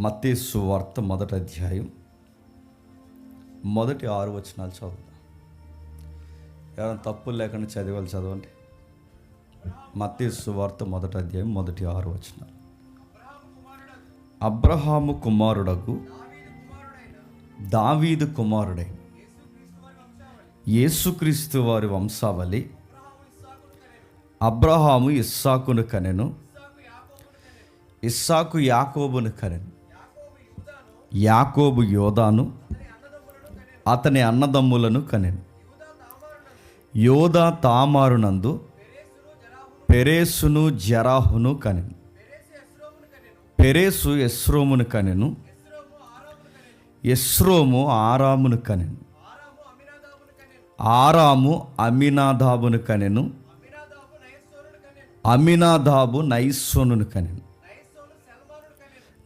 మత్తయి సువార్త మొదటి అధ్యాయం మొదటి 6 వచనాలు చదువుతాం. ఎవరైనా తప్పులు లేకుండా చదవండి. మత్తయి సువార్త మొదటి అధ్యాయం మొదటి 6 వచనాలు. అబ్రహాము కుమారుడగు దావీదు కుమారుడైన యేసుక్రీస్తు వారి వంశావళి. అబ్రహాము ఇస్సాకును కనెను, ఇస్సాకు యాకోబును కనెను, యాకోబు యోదాను అతని అన్నదమ్ములను కనెను. యోదా తామారునందు పెరేసును జరాహును కనెను. పెరేసు ఎస్రోమును కనెను, ఎస్రోము ఆరామును కనెను, ఆరాము అమినాదాబును కనెను, అమినాదాబు నయస్సోనును కనెను,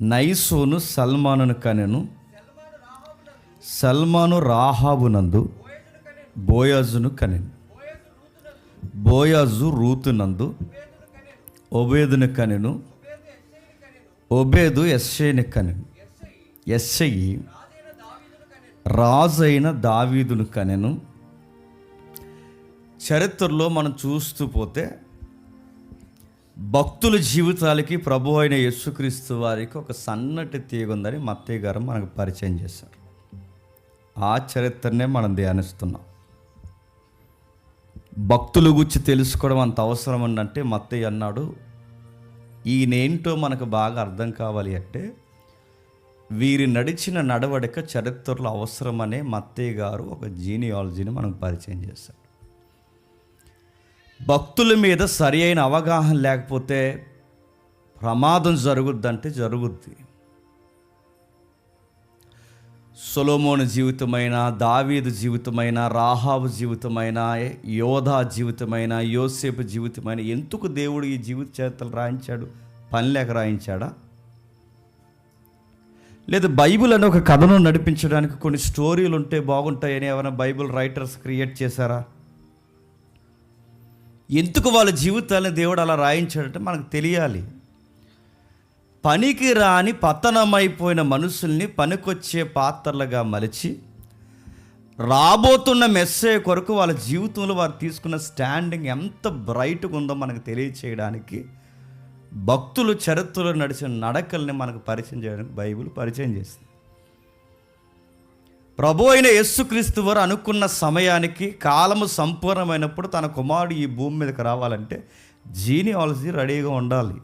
నయస్సోను సల్మానును కనెను, సల్మాను రాహాబునందు బోయాజును కనెను, బోయాజు రూతునందు ఒబేదును కనెను, ఒబేదు యెస్సైని కనెను, యెస్సయి రాజైన దావీదును కనెను. చరిత్రలో మనం చూస్తూ పోతే భక్తుల జీవితాలకి ప్రభు అయిన యేసుక్రీస్తు వారికి ఒక సన్నటి తీగ ఉందని మత్తయి గారు మనకు పరిచయం చేశారు. ఆ చరిత్రనే మనం ధ్యానిస్తున్నాం. భక్తుల గురించి తెలుసుకోవడం అంత అవసరం అంటే మత్తయి అన్నాడు, ఈయనేంటో మనకు బాగా అర్థం కావాలి అంటే వీరి నడిచిన నడవడిక చరిత్రలో అవసరమనే మత్తయి గారు ఒక జీనియాలజీని మనకు పరిచయం చేశారు. భక్తుల మీద సరి అయిన అవగాహన లేకపోతే ప్రమాదం జరుగుద్దంటే జరుగుద్ది. సొలొమోను జీవితమైన, దావీదు జీవితమైన, రాహాబు జీవితమైన, యోధా జీవితమైన, యోసేపు జీవితమైన ఎందుకు దేవుడు ఈ జీవిత చరిత్రలు రాయించాడు? పని లేక రాయించాడా? లేదా బైబిల్ అనే ఒక కథను నడిపించడానికి కొన్ని స్టోరీలు ఉంటే బాగుంటాయని ఏమైనా బైబిల్ రైటర్స్ క్రియేట్ చేశారా? ఎందుకు వాళ్ళ జీవితాలను దేవుడు అలా రాయించాడంటే మనకు తెలియాలి. పనికి రాని పతనమైపోయిన మనుషుల్ని పనికొచ్చే పాత్రలుగా మలిచి రాబోతున్న మెస్సేజ్ కొరకు వాళ్ళ జీవితంలో వారు తీసుకున్న స్టాండింగ్ ఎంత బ్రైట్గా ఉందో మనకు తెలియచేయడానికి భక్తులు చరిత్రలో నడిచిన నడకల్ని మనకు పరిచయం చేయడానికి బైబిల్ పరిచయం చేస్తుంది. ప్రభు అయిన యేసుక్రీస్తు వారు అనుకున్న సమయానికి కాలము సంపూర్ణమైనప్పుడు తన కుమారుడు ఈ భూమి మీదకి రావాలంటే జీనియాలజీ రెడీగా ఉండాలి.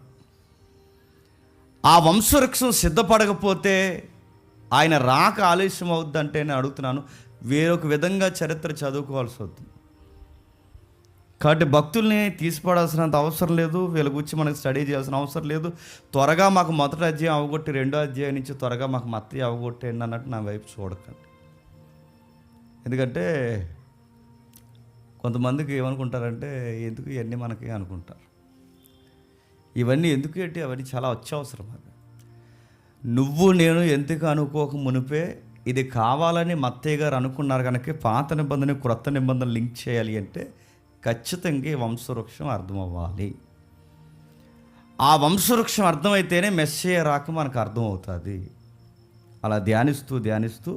ఆ వంశవృక్షం సిద్ధపడకపోతే ఆయన రాక ఆలస్యం అవుద్దంటే నేను అడుగుతున్నాను, వేరొక విధంగా చరిత్ర చదువుకోవాల్సి అవుతుంది. కాబట్టి భక్తుల్ని తీసిపడాల్సినంత అవసరం లేదు, వీళ్ళ గురించి మనకు స్టడీ చేయాల్సిన అవసరం లేదు. త్వరగా మాకు మొదటి అధ్యాయం అవగొట్టి రెండో అధ్యాయం నుంచి త్వరగా మాకు మత్తయి అవగొట్టేయండి అన్నట్టు నా వైపు చూడకండి. ఎందుకంటే కొంతమందికి ఏమనుకుంటారంటే ఎందుకు ఇవన్నీ మనకి అనుకుంటారు. ఇవన్నీ ఎందుకు ఏంటి? అవన్నీ చాలా అత్యవసరం. అది నువ్వు నేను ఎందుకు అనుకోక మునిపే ఇది కావాలని మత్తయి గారు అనుకున్నారు కనుక పాత నిబంధన క్రొత్త నిబంధన లింక్ చేయాలి అంటే ఖచ్చితంగా ఈ వంశవృక్షం అర్థం అవ్వాలి. ఆ వంశవృక్షం అర్థమైతేనే మెస్సేయ రాక మనకు అర్థమవుతుంది. అలా ధ్యానిస్తూ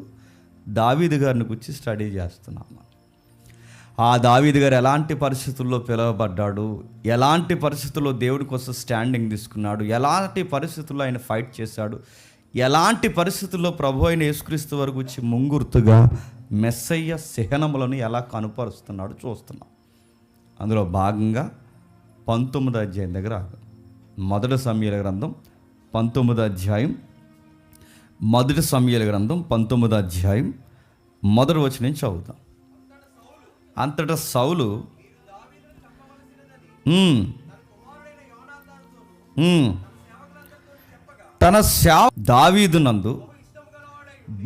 దావీదు గారిని గురించి స్టడీ చేస్తున్నాము. ఆ దావీదు గారు ఎలాంటి పరిస్థితుల్లో పిలువబడ్డాడు, ఎలాంటి పరిస్థితుల్లో దేవుడి కోసం స్టాండింగ్ తీసుకున్నాడు, ఎలాంటి పరిస్థితుల్లో ఆయన ఫైట్ చేశాడు, ఎలాంటి పరిస్థితుల్లో ప్రభు అయిన యేసుక్రీస్తు వారి గురించి ముంగుర్తుగా మెస్సయ్య సహనములను ఎలా కనుపరుస్తున్నాడు చూస్తున్నాం. అందులో భాగంగా 19వ అధ్యాయం దగ్గర మొదటి సమూయేలు గ్రంథం 19వ అధ్యాయం, మొదటి సమూయేలు గ్రంథం 19వ అధ్యాయం మొదటి వచనం చదువుతాం. అంతటా సౌలు తన దావీదునందు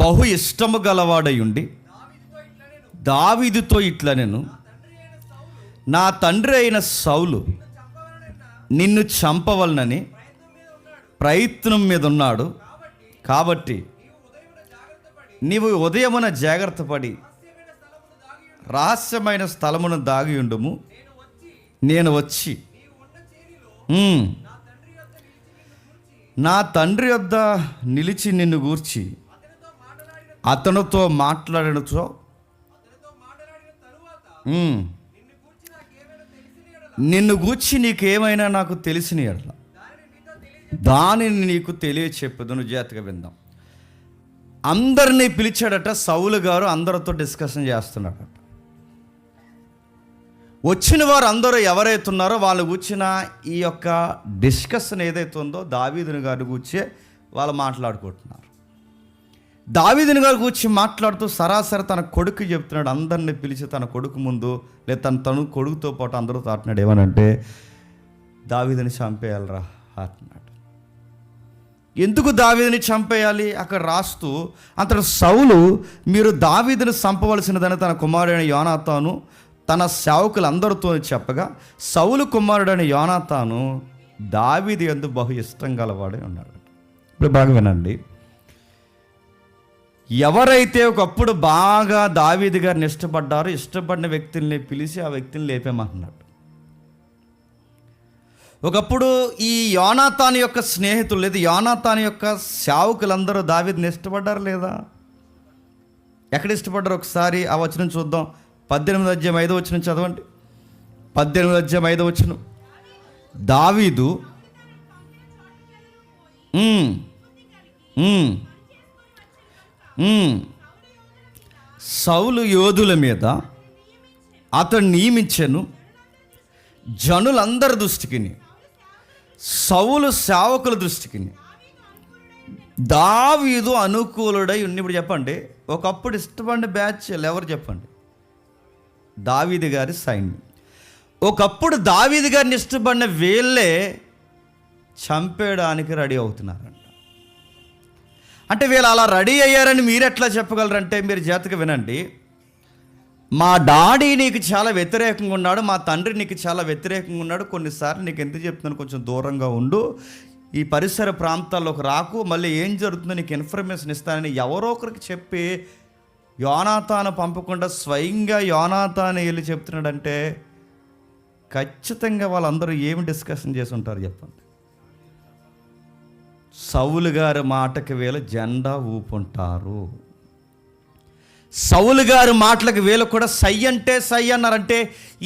బహు ఇష్టము గలవాడై ఉండి దావీదుతో ఇట్లనెను, నా తండ్రి అయిన సౌలు నిన్ను చంపవలనని ప్రయత్నం మీద ఉన్నాడు. కాబట్టి నీవు ఉదయమున జాగ్రత్త పడి రహస్యమైన స్థలమును దాగి ఉండుము, నేను వచ్చి నా తండ్రి వద్ద నిలిచి నిన్ను గూర్చి అతనితో మాట్లాడినచో నిన్ను గూర్చి నీకేమైనా నాకు తెలిసిన ఎడల దానిని నీకు తెలియచెప్పదును. జాగ్రత్తగా విందాం. అందరినీ పిలిచాడట సౌలు గారు, అందరితో డిస్కషన్ చేస్తున్నాడట. వచ్చిన వారు అందరూ ఎవరైతే ఉన్నారో వాళ్ళు కూర్చిన ఈ యొక్క డిస్కషన్ ఏదైతే ఉందో దావీదుని గారి కూర్చే వాళ్ళు మాట్లాడుకుంటున్నారు. దావీదుని గారు కూర్చి మాట్లాడుతూ సరాసరి తన కొడుకు చెప్తున్నాడు. అందరినీ పిలిచి తన కొడుకు ముందు లేదా తను కొడుకుతో పాటు అందరూ తాటినాడు. ఏమనంటే దావీదుని చంపేయాలరా అంటున్నాడు. ఎందుకు దావీదుని చంపేయాలి అక్కడ రాస్తూ అంతటి సౌలు మీరు దావీదుని చంపవలసినదని తన కుమారుడైన యోనాతాను తన సేవకులందరితో చెప్పగా సౌలు కుమారుడైన యోనాతాను దావీదు యందు బహు ఇష్టం గలవాడే ఉన్నాడు. ఇప్పుడు బాగా వినండి. ఎవరైతే ఒకప్పుడు బాగా దావీదు గారిని ఇష్టపడ్డారో ఇష్టపడిన వ్యక్తుల్ని పిలిచి ఆ వ్యక్తిని లేపేమంటున్నాడు. ఒకప్పుడు ఈ యోనాతాను యొక్క స్నేహితులు లేదా యోనాతాను యొక్క సేవకులందరూ దావీదుని ఇష్టపడ్డారు లేదా? ఎక్కడ ఇష్టపడ్డారు ఒకసారి ఆ వచనం చూద్దాం. 18:5 చదవండి. 18:5 దావీదు సౌలు యోధుల మీద అతడు నియమించెను జనులందరి దృష్టికి, సౌలు సేవకుల దృష్టికి దావీదు అనుకూలుడై ఉన్న. ఇప్పుడు చెప్పండి, ఒకప్పుడు ఇష్టపడిన బ్యాచ్ ఎవరు చెప్పండి? దావీదు గారి సైన్యం. ఒకప్పుడు దావీదు గారిని ఇష్టపడిన వీళ్ళే చంపేయడానికి రెడీ అవుతున్నారంట. అంటే వీళ్ళు అలా రెడీ అయ్యారని మీరు ఎట్లా చెప్పగలరంటే మీరు జాగ్రత్తగా వినండి. మా డాడీ నీకు చాలా వ్యతిరేకంగా ఉన్నాడు, మా తండ్రి నీకు చాలా వ్యతిరేకంగా ఉన్నాడు, కొన్నిసార్లు నీకు ఎందుకు చెప్తున్నాను కొంచెం దూరంగా ఉండు, ఈ పరిసర ప్రాంతాల్లోకి రాకు, మళ్ళీ ఏం జరుగుతుందో నీకు ఇన్ఫర్మేషన్ ఇస్తానని ఎవరో ఒకరికి చెప్పి యోనాతాను పంపకుండా స్వయంగా యోనాతాను వెళ్ళి చెప్తున్నాడంటే ఖచ్చితంగా వాళ్ళందరూ ఏమి డిస్కషన్ చేసి ఉంటారు చెప్పండి? సౌలు గారి మాటకి వీళ్ళు జెండా ఊపుంటారు. సౌలు గారి మాటలకు వీళ్ళు కూడా సై అంటే సై అన్నారంటే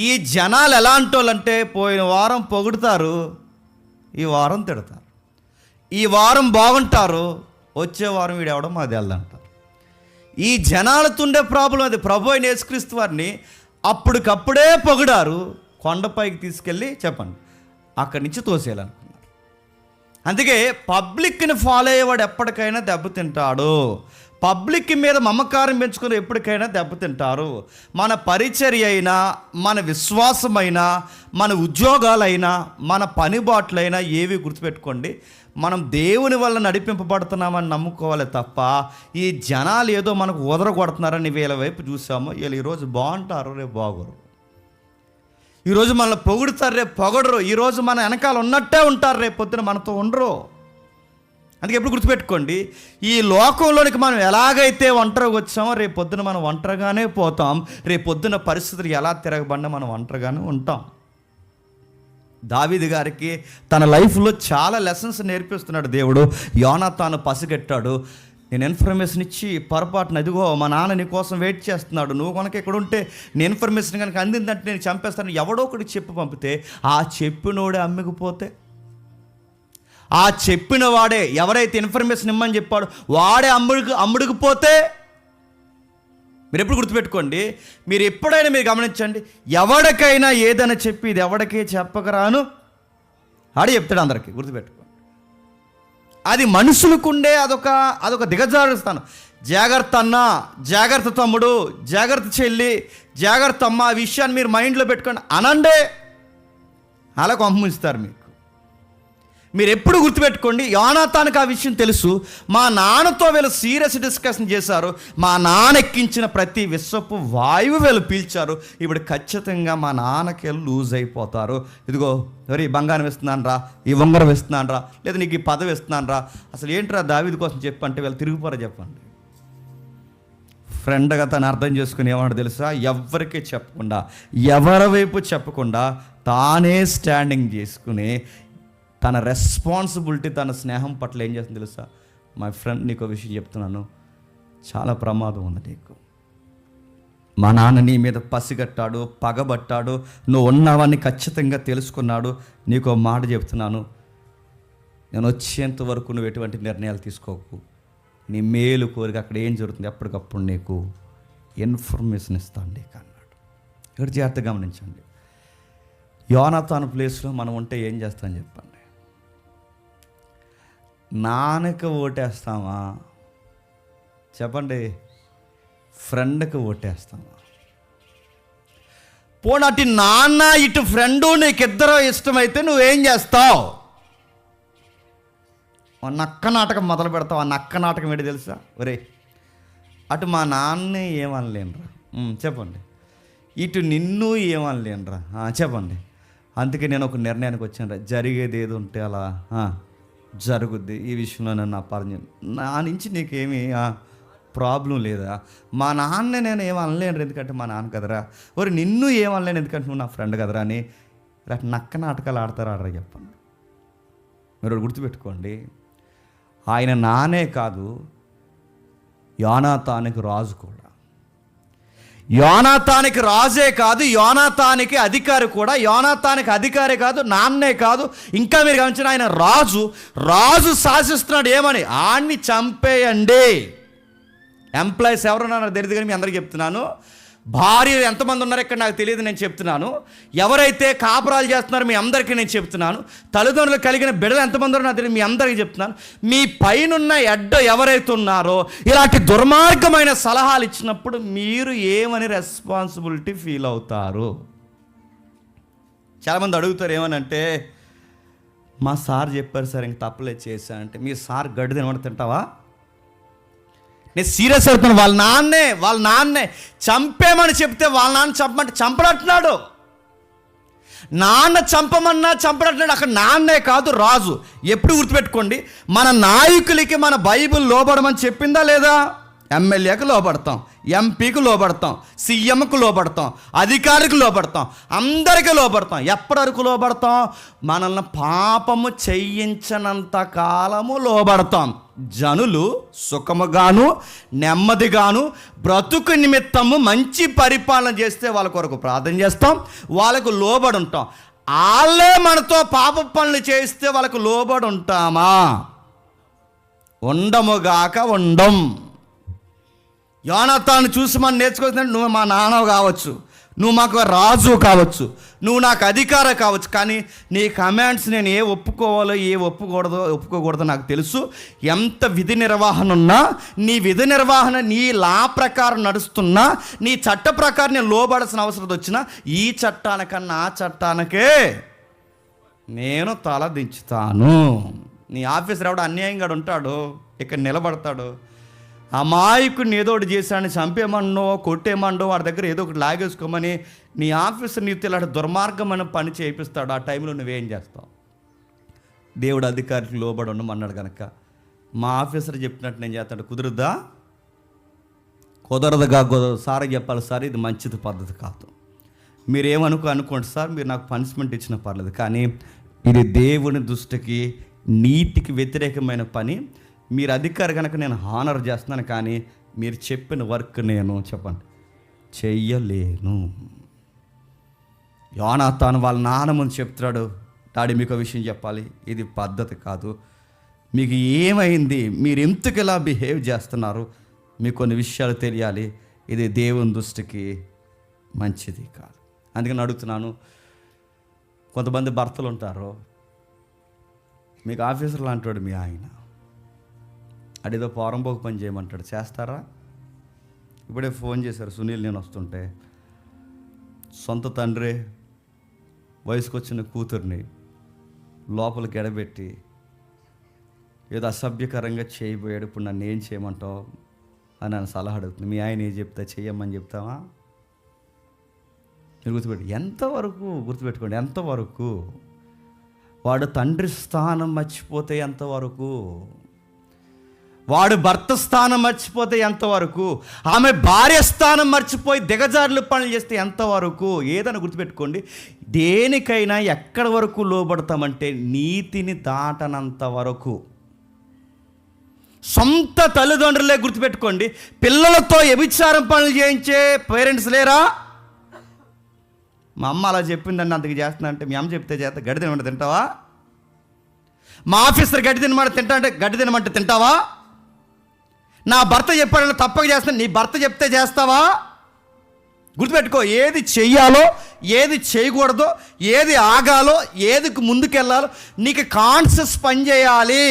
ఈ జనాలు ఎలాంటి వాళ్ళంటే పోయిన వారం పొగుడుతారు, ఈ వారం తిడతారు, ఈ వారం బాగుంటారు, వచ్చే వారం వీడు ఎవడం మాది వెళ్ళంటారు. ఈ జనాలతో ఉండే ప్రాబ్లం అది. ప్రభు అయిన యేసుక్రీస్తు వారిని అప్పటికప్పుడే పొగిడారు, కొండపైకి తీసుకెళ్ళి చెప్పండి అక్కడి నుంచి తోసేయాలనుకున్నారు. అందుకే పబ్లిక్ని ఫాలో అయ్యేవాడు ఎప్పటికైనా దెబ్బతింటాడు. పబ్లిక్ మీద మమకారం పెంచుకుని ఎప్పటికైనా దెబ్బతింటారు. మన పరిచర్య అయినా, మన విశ్వాసమైనా, మన ఉద్యోగాలైనా, మన పనిబాట్లైనా ఏవి గుర్తుపెట్టుకోండి, మనం దేవుని వల్ల నడిపింపబడుతున్నామని నమ్ముకోవాలి తప్ప ఈ జనాలు ఏదో మనకు ఉదరగొడుతున్నారని వీళ్ళ వైపు చూసామో వీళ్ళు ఈరోజు బాగుంటారు, రేపు బాగోరు. ఈరోజు మనల్ని పొగుడుతారు, రేపు పొగడరు. ఈరోజు మన వెనకాల ఉన్నట్టే ఉంటారు, రేపు పొద్దున మనతో ఉండరు. అందుకే ఎప్పుడు గుర్తుపెట్టుకోండి, ఈ లోకంలోనికి మనం ఎలాగైతే ఒంటరిగా వచ్చామో రేపు పొద్దున మనం ఒంటరిగానే పోతాం. రేపు పొద్దున పరిస్థితులు ఎలా తిరగబడినా మనం ఒంటరిగానే ఉంటాం. దావీదు గారికి తన లైఫ్లో చాలా లెసన్స్ నేర్పిస్తున్నాడు దేవుడు. యోనాతాను పసిగట్టాడు. నేను ఇన్ఫర్మేషన్ ఇచ్చి పొరపాటున అదిగో మా నాన్న నీ కోసం వెయిట్ చేస్తున్నాడు, నువ్వు కనుక ఇక్కడ ఉంటే నేను ఇన్ఫర్మేషన్ కనుక అందిందంటే నేను చంపేస్తాను, ఎవడో ఒకటి చెప్పి పంపితే ఆ చెప్పినోడే అమ్మికపోతే, ఆ చెప్పిన వాడే ఎవరైతే ఇన్ఫర్మేషన్ ఇమ్మని చెప్పాడో వాడే అమ్ముడుకుపోతే, మీరు ఎప్పుడు గుర్తుపెట్టుకోండి, మీరు ఎప్పుడైనా మీరు గమనించండి, ఎవరికైనా ఏదైనా చెప్పి ఇది ఎవరికే చెప్పకరాను ఆడే చెప్తాడు అందరికీ. గుర్తుపెట్టుకోండి, అది మనుషులకుండే అదొక దిగజారు స్థానం. జాగ్రత్త అన్న, జాగ్రత్త తమ్ముడు, జాగ్రత్త చెల్లి, జాగ్రత్త అమ్మ, ఆ విషయాన్ని మీరు మైండ్లో పెట్టుకోండి అనండే అలా పంపిస్తారు మీకు. మీరు ఎప్పుడు గుర్తుపెట్టుకోండి, యోనాతానుకు ఆ విషయం తెలుసు. మా నాన్నతో వీళ్ళు సీరియస్ డిస్కషన్ చేశారు, మా నాన్న ఎక్కించిన ప్రతి విశ్వపు వాయువు వీళ్ళు పీల్చారు, ఇప్పుడు ఖచ్చితంగా మా నాన్నకి లూజ్ అయిపోతారు. ఇదిగో ఎవరి బంగారం ఇస్తున్నాను రా, ఈ ఉంగరం ఇస్తున్నాను రా, లేదా నీకు ఈ పదవి ఇస్తున్నాను రా, అసలు ఏంట్రా దావీదు కోసం చెప్పంటే వీళ్ళు తిరిగిపోరా చెప్పండి. ఫ్రెండ్గా తను అర్థం చేసుకుని ఏమన్నా తెలుసా, ఎవరికి చెప్పకుండా, ఎవరి వైపు చెప్పకుండా తానే స్టాండింగ్ చేసుకుని తన రెస్పాన్సిబిలిటీ తన స్నేహం పట్ల ఏం చేస్తుంది తెలుసా? మై ఫ్రెండ్, నీకు ఒక విషయం చెప్తున్నాను, చాలా ప్రమాదం ఉంది నీకు. మా నాన్న నీ మీద పసిగట్టాడు, పగబట్టాడు, నువ్వు ఉన్నావని ఖచ్చితంగా తెలుసుకున్నాడు. నీకు ఒక మాట చెప్తున్నాను, నేను వచ్చేంత వరకు నువ్వు ఎటువంటి నిర్ణయాలు తీసుకోకు. నీ మేలు కోరిక అక్కడ ఏం జరుగుతుంది ఎప్పటికప్పుడు నీకు ఇన్ఫర్మేషన్ ఇస్తాను నీకు అన్నాడు. ఇక్కడ జాగ్రత్తగా గమనించండి. యోనాతాను ప్లేస్లో మనం ఉంటే ఏం చేస్తామని చెప్పండి. నాన్నకి ఓటేస్తామా చెప్పండి, ఫ్రెండ్కి ఓటేస్తామా? పోనటి నాన్న ఇటు ఫ్రెండు నీకిద్దరూ ఇష్టమైతే నువ్వేం చేస్తావు? నక్క నాటకం మొదలు పెడతావు. ఆ నక్క నాటకం ఏంటి తెలుసా? ఒరే, అటు మా నాన్నే ఏమనలేనురా, చెప్పండి. ఇటు నిన్ను ఏమనలేనురా, చెప్పండి. అందుకే నేను ఒక నిర్ణయానికి వచ్చాను, జరిగేది ఏది ఉంటే అలా జరుగుద్ది. ఈ విషయంలో నన్ను అపార్థం, నా నుంచి నీకేమీ ప్రాబ్లం లేదా? మా నాన్నే నేను ఏమనలేను ఎందుకంటే మా నాన్న కదరా. ఒరే, నిన్ను ఏమనలేను ఎందుకంటే నువ్వు నా ఫ్రెండ్ కదరా అని నక్క నాటకాలు ఆడతారా చెప్పండి. మీరు గుర్తుపెట్టుకోండి, ఆయన నానే కాదు, యోనాతానుకి రాజు కూడా. యోనాతానుకి రాజే కాదు, యోనాతానుకి అధికారి కూడా. యోనాతానుకి అధికారి కాదు, నాన్నే కాదు, ఇంకా మీరు గమనించిన ఆయన రాజు శాసిస్తున్నాడు. ఏమని? ఆడిని చంపేయండి. ఎంప్లాయీస్ ఎవరున్నారో తెలియదు కానీ మీ అందరికీ చెప్తున్నాను, భార్యలు ఎంతమంది ఉన్నారో ఇక్కడ నాకు తెలియదు, నేను చెప్తున్నాను. ఎవరైతే కాపురాలు చేస్తున్నారో మీ అందరికీ నేను చెప్తున్నాను. తల్లిదండ్రులు కలిగిన బిడ్డలు ఎంతమంది ఉన్నారో నాకు తెలియదు, మీ అందరికీ చెప్తున్నాను. మీ పైనున్న ఎవరైతే ఉన్నారో ఇలాంటి దుర్మార్గమైన సలహాలు ఇచ్చినప్పుడు మీరు ఏమని రెస్పాన్సిబిలిటీ ఫీల్ అవుతారు? చాలామంది అడుగుతారు ఏమనంటే, మా సార్ చెప్పారు సార్, ఇంక తప్పలేదు చేశా అంటే, మీ సార్ గడ్డి తినమని తింటావా? నేను సీరియస్ అవుతున్నాను. వాళ్ళ నాన్నే చంపేమని చెప్తే వాళ్ళ నాన్న చంపమంటే చంపడట్న్నాడు. నాన్న చంపమన్నా చంపడట్న్నాడు. అక్కడ నాన్నే కాదు, రాజు. ఎప్పుడు గుర్తుపెట్టుకోండి, మన నాయకులకి మన బైబిల్ లోబడమని చెప్పిందా లేదా? ఎమ్మెల్యేకి లోబడతాం, ఎంపీకి లోబడతాం, సీఎంకు లోబడతాం, అధికారికి లోబడతాం, అందరికీ లోబడతాం. ఎప్పటి వరకు లోబడతాం? మనల్ని పాపము చెయ్యించనంత కాలము లోబడతాం. జనులు సుఖముగాను నెమ్మదిగాను బ్రతుకు నిమిత్తము మంచి పరిపాలన చేస్తే వాళ్ళ కొరకు ప్రార్థన చేస్తాం, వాళ్ళకు లోబడి ఉంటాం. వాళ్ళే మనతో పాప పనులు చేస్తే వాళ్ళకు లోబడి ఉంటామా? ఉండముగాక ఉండం. యోనాతాను చూసి మనం నేర్చుకోవాల్సిందంటే, నువ్వు మా నాన్న కావచ్చు, నువ్వు మాకు రాజు కావచ్చు, నువ్వు నాకు అధికారం కావచ్చు, కానీ నీ కమాండ్స్ నేను ఏ ఒప్పుకోవాలో ఏ ఒప్పుకోకూడదో నాకు తెలుసు. ఎంత విధి నిర్వహణ ఉన్నా, నీ విధి నిర్వహణ నీ లా ప్రకారం నడుస్తున్నా, నీ చట్ట ప్రకారం నేను లోబడాల్సిన అవసరం వచ్చినా, ఈ చట్టానికన్నా ఆ చట్టానికే నేను తల దించుతాను. నీ ఆఫీసర్ ఎవడో అన్యాయంగా ఉంటాడు, ఇక్కడ నిలబడతాడు, అమాయకుడిని ఏదో ఒకటి చేశాడని చంపేమన్నో కొట్టేమన్నో వాడి దగ్గర ఏదో ఒకటి లాగేసుకోమని నీ ఆఫీసర్ నీతో ఇలాంటి దుర్మార్గమైన పని చేయిస్తాడు. ఆ టైంలో నువ్వేం చేస్తావు? దేవుడు అధికారికి లోబడి ఉండమన్నాడు కనుక మా ఆఫీసర్ చెప్పినట్టు నేను చేస్తాడు. కుదురుద్దా? కుదరదుగా సార్ చెప్పాలి సార్, ఇది మంచిది పద్ధతి కాదు. అనుకోండి సార్, మీరు నాకు పనిష్మెంట్ ఇచ్చినా పర్లేదు, కానీ ఇది దేవుని దృష్టికి నీతికి వ్యతిరేకమైన పని. మీరు అధికారి కనుక నేను హానర్ చేస్తున్నాను, కానీ మీరు చెప్పిన వర్క్ నేను చెయ్యలేను. యోనాతాను వాళ్ళ నాన్న ముందు చెప్తున్నాడు, డాడీ మీకు విషయం చెప్పాలి, ఇది పద్ధతి కాదు, మీకు ఏమైంది, మీరు ఎందుకు ఇలా బిహేవ్ చేస్తున్నారు, మీకు కొన్ని విషయాలు తెలియాలి, ఇది దేవుని దృష్టికి మంచిది కాదు. అందుకని అడుగుతున్నాను, కొంతమంది భర్తలు ఉంటారు, మీకు ఆఫీసర్ లాంటి మీ ఆయన అదేదో పోరంపోకు పని చేయమంటాడు, చేస్తారా? ఇప్పుడే ఫోన్ చేశారు సునీల్, నేను వస్తుంటే సొంత తండ్రి వయసుకు వచ్చిన కూతుర్ని లోపలికి ఎడబెట్టి ఏదో అసభ్యకరంగా చేయబోయాడు, ఇప్పుడు నన్ను ఏం చేయమంటావు అని నన్ను సలహా అడుగుతుంది. మీ ఆయన ఏం చెప్తా చెయ్యమని చెప్తావా? మీరు గుర్తుపెట్టుకోండి, ఎంతవరకు వాడు తండ్రి స్థానం మర్చిపోతే ఎంతవరకు? వాడు భర్త స్థానం మర్చిపోతే ఎంతవరకు, ఆమె భార్య స్థానం మర్చిపోయి దిగజారులు పనులు చేస్తే ఎంతవరకు. ఏదని గుర్తుపెట్టుకోండి, దేనికైనా ఎక్కడి వరకు లోబడతామంటే నీతిని దాటనంత వరకు. సొంత తల్లిదండ్రులే గుర్తుపెట్టుకోండి, పిల్లలతో వ్యభిచారం పనులు చేయించే పేరెంట్స్ లేరా? మా అమ్మ అలా చెప్పిందండి అందుకు చేస్తున్నా అంటే, మీ అమ్మ చెప్తే చేస్తా, గడ్డి తినమంటే తింటావా? మా ఆఫీసర్ గడ్డి తినమంటే తింటా అంటే గడ్డి తినమంటే తింటావా? నా భర్త చెప్పాడని తప్పక చేస్తాను, నీ భర్త చెప్తే చేస్తావా? గుర్తుపెట్టుకో, ఏది చెయ్యాలో ఏది చేయకూడదో, ఏది ఆగాలో ఏది ముందుకెళ్ళాలో నీకు కాన్షియస్ పని చేయాలి.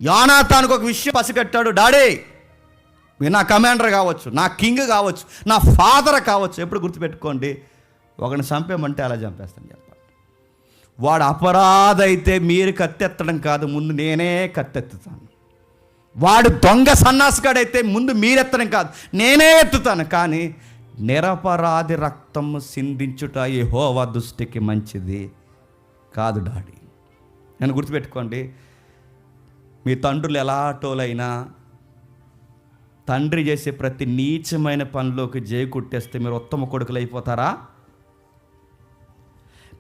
యోనాతానుకు ఒక విషయం పసిగట్టాడు. డాడీ, మీరు నా కమాండర్ కావచ్చు, నా కింగ్ కావచ్చు, నా ఫాదర్ కావచ్చు, ఎప్పుడు గుర్తుపెట్టుకోండి, ఒకరిని చంపేమంటే అలా చంపేస్తాను చెప్పాలి. వాడు అపరాధ అయితే మీరు కత్తెత్తడం కాదు, ముందు నేనే కత్తెత్తుతాను. వాడు దొంగ సన్నాసిగాడైతే ముందు మీరెత్తడం కాదు, నేనే ఎత్తుతాను. కానీ నిరపరాధి రక్తము సిందించుట యెహోవా దృష్టికి మంచిది కాదు డాడీ. నేను గుర్తుపెట్టుకోండి, మీ తండ్రులు ఎలాటోలైనా తండ్రి చేసే ప్రతి నీచమైన పనిలోకి జై కొట్టేస్తే మీరు ఉత్తమ కొడుకులు అయిపోతారా?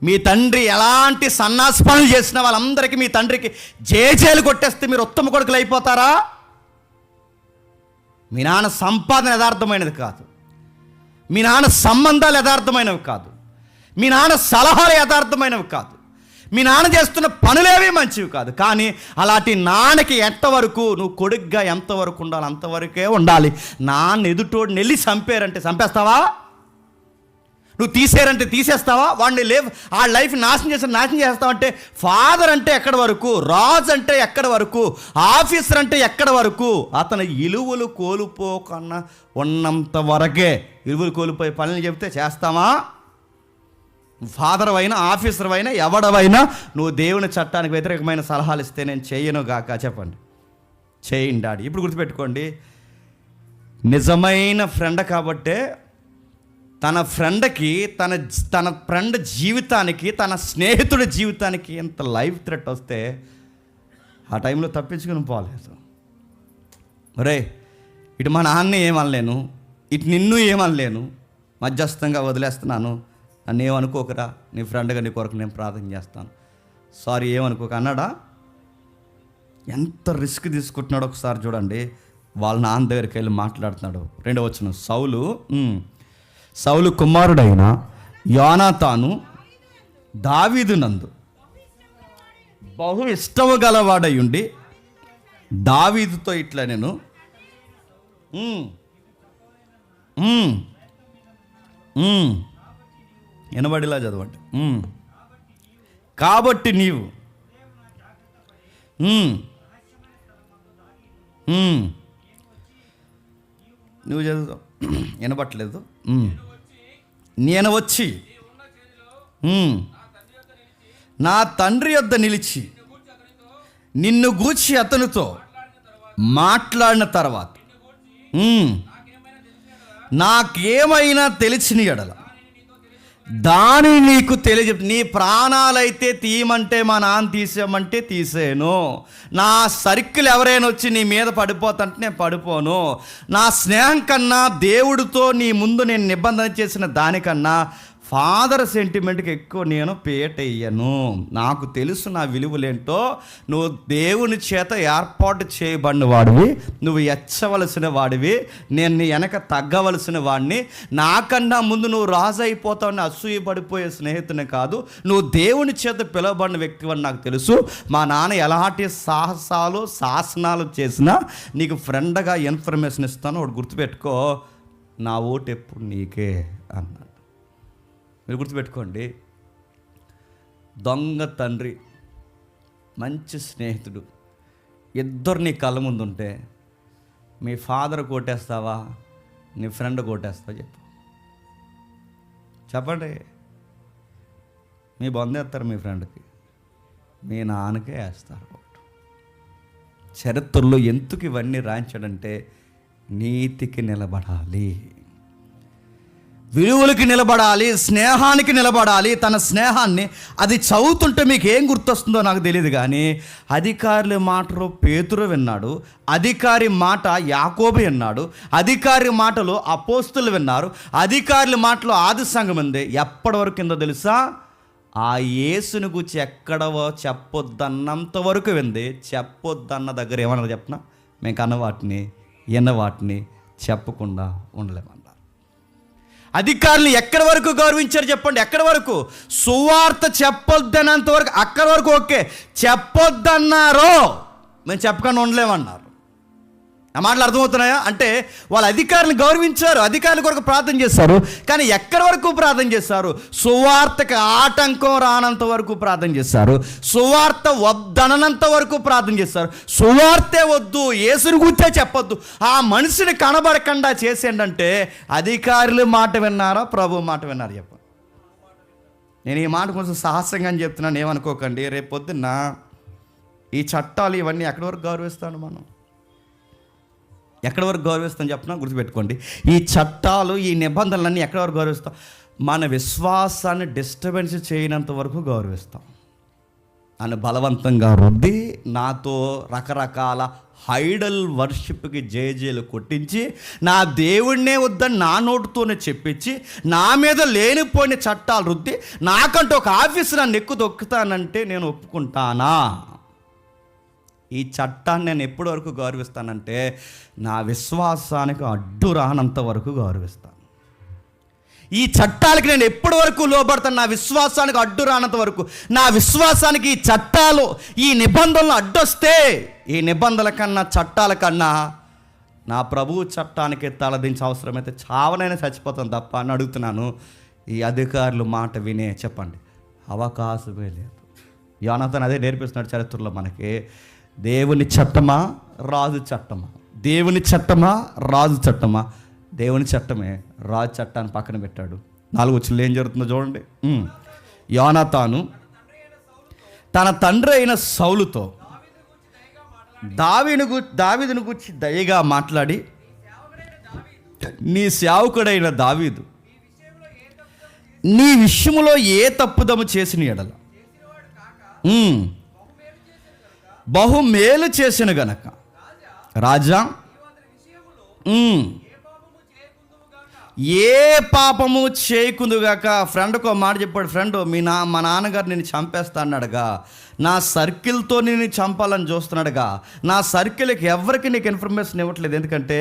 మీ తండ్రి ఎలాంటి సన్నాసి పనులు చేసిన వాళ్ళందరికీ మీ తండ్రికి జేజేలు కొట్టేస్తే మీరు ఉత్తమ కొడుకులు అయిపోతారా? మీ నాన్న సంపాదన యథార్థమైనది కాదు, మీ నాన్న సంబంధాలు యథార్థమైనవి కాదు, మీ నాన్న సలహాలు యథార్థమైనవి కాదు, మీ నాన్న చేస్తున్న పనులేవి మంచివి కాదు. కానీ అలాంటి నాన్నకి ఎంతవరకు నువ్వు కొడుగ్గా ఎంతవరకు ఉండాలి అంతవరకే ఉండాలి. నాన్న ఎదుటోడు నెల్లి చంపారంటే చంపేస్తావా? నువ్వు తీసేరంటే తీసేస్తావా? వాడిని ఆ లైఫ్ నాశనం చేస్తావంటే ఫాదర్ అంటే ఎక్కడి వరకు, రాజు అంటే ఎక్కడి వరకు, ఆఫీసర్ అంటే ఎక్కడి వరకు, అతని ఇలువలు కోల్పోకన్నా ఉన్నంత వరకే. ఇలువలు కోల్పోయే పనులు చెప్తే చేస్తావా? ఫాదర్ అయినా ఆఫీసర్ అయినా ఎవడవైనా నువ్వు దేవుని చట్టానికి వ్యతిరేకమైన సలహాలు ఇస్తే నేను చేయను గాక చెప్పండి, చేయండి డాడీ. ఇప్పుడు గుర్తుపెట్టుకోండి, నిజమైన ఫ్రెండ్ కాబట్టే తన ఫ్రెండ్కి తన ఫ్రెండ్ జీవితానికి, తన స్నేహితుడి జీవితానికి ఎంత లైఫ్ థ్రెట్ వస్తే ఆ టైంలో తప్పించుకుని పోలేదు. ఒరే, ఇటు మా నాన్న ఏమనలేను, ఇటు నిన్ను ఏమనలేను, మధ్యస్థంగా వదిలేస్తున్నాను, నన్ను ఏమనుకోకరా, నీ ఫ్రెండ్గా నీ కొరకు నేను ప్రార్థన చేస్తాను, సారీ ఏమనుకోక అన్నాడా? ఎంత రిస్క్ తీసుకుంటున్నాడో ఒకసారి చూడండి. వాళ్ళ నాన్న దగ్గరికి వెళ్ళి మాట్లాడుతున్నాడు. 2వ వచనం, సౌలు కుమారుడైన యోనాతాను దావీదు నందు బహు ఇష్టము గలవాడై ఉండి దావీదుతో ఇట్లా నేను వినబడిలా చదవండి. కాబట్టి నీవు నువ్వు చదువుతావు, వినబట్టలేదు. నేను వచ్చి నా తండ్రి యొద్ద నిలిచి నిన్ను గూర్చి అతనితో మాట్లాడిన తర్వాత నాకేమైనా తెలిసిన ఎడల దాని నీకు తెలియజెప్. నీ ప్రాణాలైతే తీయమంటే మా నాన్న తీసేయమంటే తీసేను. నా సర్కిల్ ఎవరైనా వచ్చి నీ మీద పడిపోతుంటే నేను పడిపోను. నా స్నేహం కన్నా దేవుడితో నీ ముందు నేను నిబంధన చేసిన దానికన్నా ఫాదర్ సెంటిమెంట్కి ఎక్కువ నేను పేటెయ్యను. నాకు తెలుసు నా విలువలేంటో. నువ్వు దేవుని చేత ఏర్పాటు చేయబడిన వాడివి, నువ్వు ఎచ్చవలసిన వాడివి, నేను నీ వెనక తగ్గవలసిన వాడిని. నాకన్నా ముందు నువ్వు రాజు అయిపోతావని అసూయ పడిపోయే స్నేహితుని కాదు, నువ్వు దేవుని చేత పిలువబడిన వ్యక్తివని నాకు తెలుసు. మా నాన్న ఎలాంటి సాహసాలు శాసనాలు చేసినా నీకు ఫ్రెండ్గా ఇన్ఫర్మేషన్ ఇస్తాను, ఒకటి గుర్తుపెట్టుకో, నా ఓటు ఎప్పుడు నీకే అన్నాడు. మీరు గుర్తుపెట్టుకోండి, దొంగ తండ్రి మంచి స్నేహితుడు ఇద్దరు నీ కళ్ళ ముందు ఉంటే మీ ఫాదర్ కొట్టేస్తావా, నీ ఫ్రెండ్ కొట్టేస్తావా చెప్పండి. మీ బంధేస్తారు మీ ఫ్రెండ్కి, మీ నాన్నకే వేస్తారు. చరిత్రలో ఎందుకు ఇవన్నీ రాయించాడంటే నీతికి నిలబడాలి. విలువలకి నిలబడాలి, స్నేహానికి నిలబడాలి. తన స్నేహాన్ని అది చదువుతుంటే మీకు ఏం గుర్తొస్తుందో నాకు తెలియదు, కానీ అధికారుల మాటలో పేతురు విన్నాడు, అధికారి మాట యాకోబు విన్నాడు, అధికారి మాటలు అపోస్తులు విన్నారు, అధికారుల మాటలు ఆది సంఘం ఉంది. ఎప్పటి వరకు కిందో తెలుసా? ఆ యేసుని గురించి ఎక్కడవో చెప్పొద్దన్నంత వరకు వింది. చెప్పొద్దన్న దగ్గర ఏమన్నా చెప్పనా, మేము కన్న వాటిని ఎన్న వాటిని చెప్పకుండా ఉండలేమన్నారు. అధికారులు ఎక్కడి వరకు గౌరవించారు చెప్పండి? ఎక్కడి వరకు? సువార్త చెప్పొద్దనంత వరకు, అక్కడి వరకు ఓకే. చెప్పొద్దన్నారో మేము చెప్పకుండా ఉండలేమన్నారు. ఆ మాటలు అర్థమవుతున్నాయా? అంటే వాళ్ళ అధికారులను గౌరవించారు, అధికారుల కొరకు ప్రార్థన చేశారు, కానీ ఎక్కడి వరకు ప్రార్థన చేశారు? సువార్తకు ఆటంకం రానంత వరకు ప్రార్థన చేశారు, సువార్త వద్దనంత వరకు ప్రార్థన చేశారు. సువార్తే వద్దు, యేసుని గురించే చెప్పొద్దు, ఆ మనిషిని కనబడకుండా చేసేండంటే అధికారులు మాట విన్నారా, ప్రభు మాట విన్నారా? చెప్పండి. నేను ఈ మాట కొంచెం సాహసంగా అని చెప్తున్నాను, ఏమనుకోకండి. రేపు పొద్దున్న ఈ చట్టాలు ఇవన్నీ ఎక్కడి వరకు గౌరవిస్తాను? మనం ఎక్కడి వరకు గౌరవిస్తాం చెప్పినా గుర్తుపెట్టుకోండి. ఈ చట్టాలు, ఈ నిబంధనలన్నీ ఎక్కడి వరకు గౌరవిస్తాం? మన విశ్వాసాన్ని డిస్టర్బెన్స్ చేయనంత వరకు గౌరవిస్తాం. నన్ను బలవంతంగా రుద్ది నాతో రకరకాల ఐడల్ వర్షిప్కి జేజేలు కొట్టించి నా దేవుడినే వద్దని నా నోటుతోనే చెప్పించి నా మీద లేనిపోయిన చట్టాలు రుద్ది నాకంటూ ఒక ఆఫీసు నన్ను ఎక్కువ దొక్కుతానంటే నేను ఒప్పుకుంటానా? ఈ చట్టాన్ని నేను ఎప్పటి వరకు గౌరవిస్తానంటే నా విశ్వాసానికి అడ్డు రానంత వరకు గౌరవిస్తాను. ఈ చట్టాలకి నేను ఎప్పటి వరకు లోబడతాను? నా విశ్వాసానికి అడ్డు రానంత వరకు. నా విశ్వాసానికి ఈ చట్టాలు, ఈ నిబంధనలు అడ్డొస్తే, ఈ నిబంధనల కన్నా చట్టాల కన్నా నా ప్రభువు చట్టానికి తలదించే అవసరమైతే చావనైనా చచ్చిపోతాను తప్ప అని అడుగుతున్నాను. ఈ అధికారులు మాట వినే చెప్పండి అవకాశమే లేదు. యోనాతాను అదే నేర్పిస్తున్నాడు చరిత్రలో మనకి. దేవుని చట్టమా, రాజు చట్టమా? దేవుని చట్టమా, రాజు చట్టమా? దేవుని చట్టమే. రాజు చట్టాన్ని పక్కన పెట్టాడు. 4 వచనంలో ఏం జరుగుతుందో చూడండి. యోనాతాను తన తండ్రి అయిన సౌలుతో దావీదును గురించి దయగా మాట్లాడి, నీ సేవకుడైన దావీదు నీ విషయంలో ఏ తప్పుదము చేసిన ఎడల బహు మేలు చేసిన గనక రాజా ఏ పాపము చేయకుందుగాక. ఫ్రెండ్కి ఒక మాట చెప్పాడు. ఫ్రెండ్, మా నాన్నగారు నేను చంపేస్తా అన్నాడుగా, నా సర్కిల్తో నేను చంపాలని చూస్తున్నాడుగా, నా సర్కిల్కి ఎవరికి నీకు ఇన్ఫర్మేషన్ ఇవ్వట్లేదు, ఎందుకంటే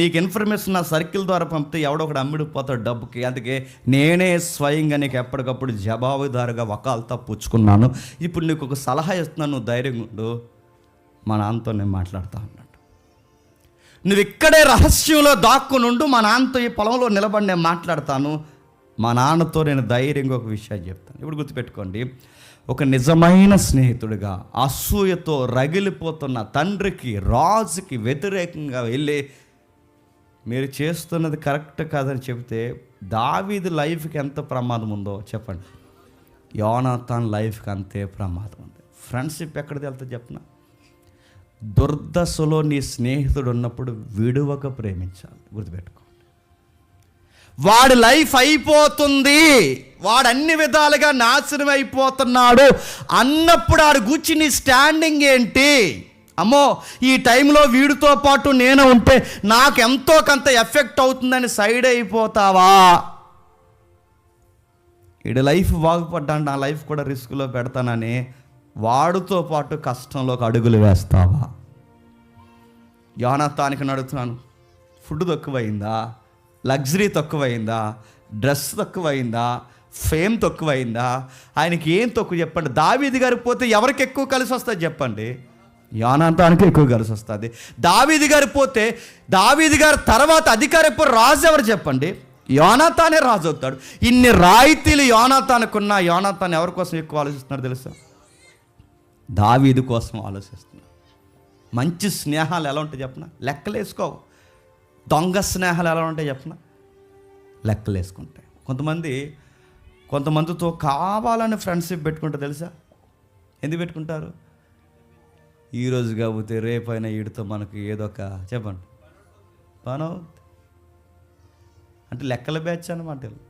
నీకు ఇన్ఫర్మేషన్ నా సర్కిల్ ద్వారా పంపితే ఎవడో ఒకడు అమ్మిడిపోతాడు డబ్బుకి. అందుకే నేనే స్వయంగా నీకు ఎప్పటికప్పుడు జవాబుదారుగా వకాల్తా పుచ్చుకున్నాను. ఇప్పుడు నీకు ఒక సలహా ఇస్తున్నాను, నువ్వు ధైర్యంగా ఉండు, మా నాన్నతో నేను మాట్లాడుతా అన్నాడు. నువ్వు ఇక్కడే రహస్యంలో దాక్కునుండు, మా నాన్నతో ఈ పొలంలో నిలబడి నేను మాట్లాడతాను, మా నాన్నతో నేను ధైర్యంగా ఒక విషయం చెప్తాను. ఇప్పుడు గుర్తుపెట్టుకోండి, ఒక నిజమైన స్నేహితుడిగా అసూయతో రగిలిపోతున్న తండ్రికి, రాజుకి వ్యతిరేకంగా వెళ్ళి మీరు చేస్తున్నది కరెక్ట్ కాదని చెబితే దావీదు లైఫ్కి ఎంత ప్రమాదం ఉందో చెప్పండి, యోనాతాన్ లైఫ్కి అంతే ప్రమాదం ఉంది. ఫ్రెండ్షిప్ ఎక్కడికి వెళ్తే చెప్పిన, దుర్దశలో నీ స్నేహితుడు ఉన్నప్పుడు విడువక ప్రేమించాలి. గుర్తుపెట్టుకో. వాడి లైఫ్ అయిపోతుంది, వాడు అన్ని విధాలుగా నాశనం అయిపోతున్నాడు అన్నప్పుడు ఆడు గుచ్చి నీ స్టాండింగ్ ఏంటి? అమ్మో, ఈ టైంలో వీడితో పాటు నేను ఉంటే నాకు ఎంతో కొంత ఎఫెక్ట్ అవుతుందని సైడ్ అయిపోతావా? వీడి లైఫ్ బాగుపడ్డా నా లైఫ్ కూడా రిస్క్లో పెడతానని వాడితో పాటు కష్టంలోకి అడుగులు వేస్తావా? యోనాతానికి అడుగుతున్నాను, ఫుడ్ తక్కువైందా, లగ్జరీ తక్కువైందా, డ్రెస్ తక్కువైందా, ఫేమ్ తక్కువైందా? ఆయనకి ఏం తక్కువ చెప్పండి. దావీదు గారికి పోతే ఎవరికి ఎక్కువ కలిసి వస్తుంది చెప్పండి? యోనాతానికి ఎక్కువ కలిసి వస్తుంది. దావీదు గారు పోతే దావీదు గారి తర్వాత అధికారి ఎప్పుడు రాజు ఎవరు చెప్పండి? యోనాతానే రాజు అవుతాడు. ఇన్ని రాయితీలు యోనాతానుకున్న యోనాతాన్ ఎవరి కోసం ఎక్కువ ఆలోచిస్తున్నాడు తెలుసా? దావీదు కోసం ఆలోచిస్తున్నాడు. మంచి స్నేహాలు ఎలా ఉంటాయి చెప్పిన లెక్కలేసుకో. దొంగ స్నేహాలు ఎలా ఉంటాయి చెప్పిన లెక్కలేసుకుంటాయి. కొంతమందితో కావాలని ఫ్రెండ్షిప్ పెట్టుకుంటే తెలుసా? ఎందుకు పెట్టుకుంటారు? ఈరోజు కాకపోతే రేపైనా వీడితో మనకు ఏదో ఒక చెప్పండి పని అవుతుంది. అంటే లెక్కల బ్యాచ్ అన్నమాట వీళ్ళు.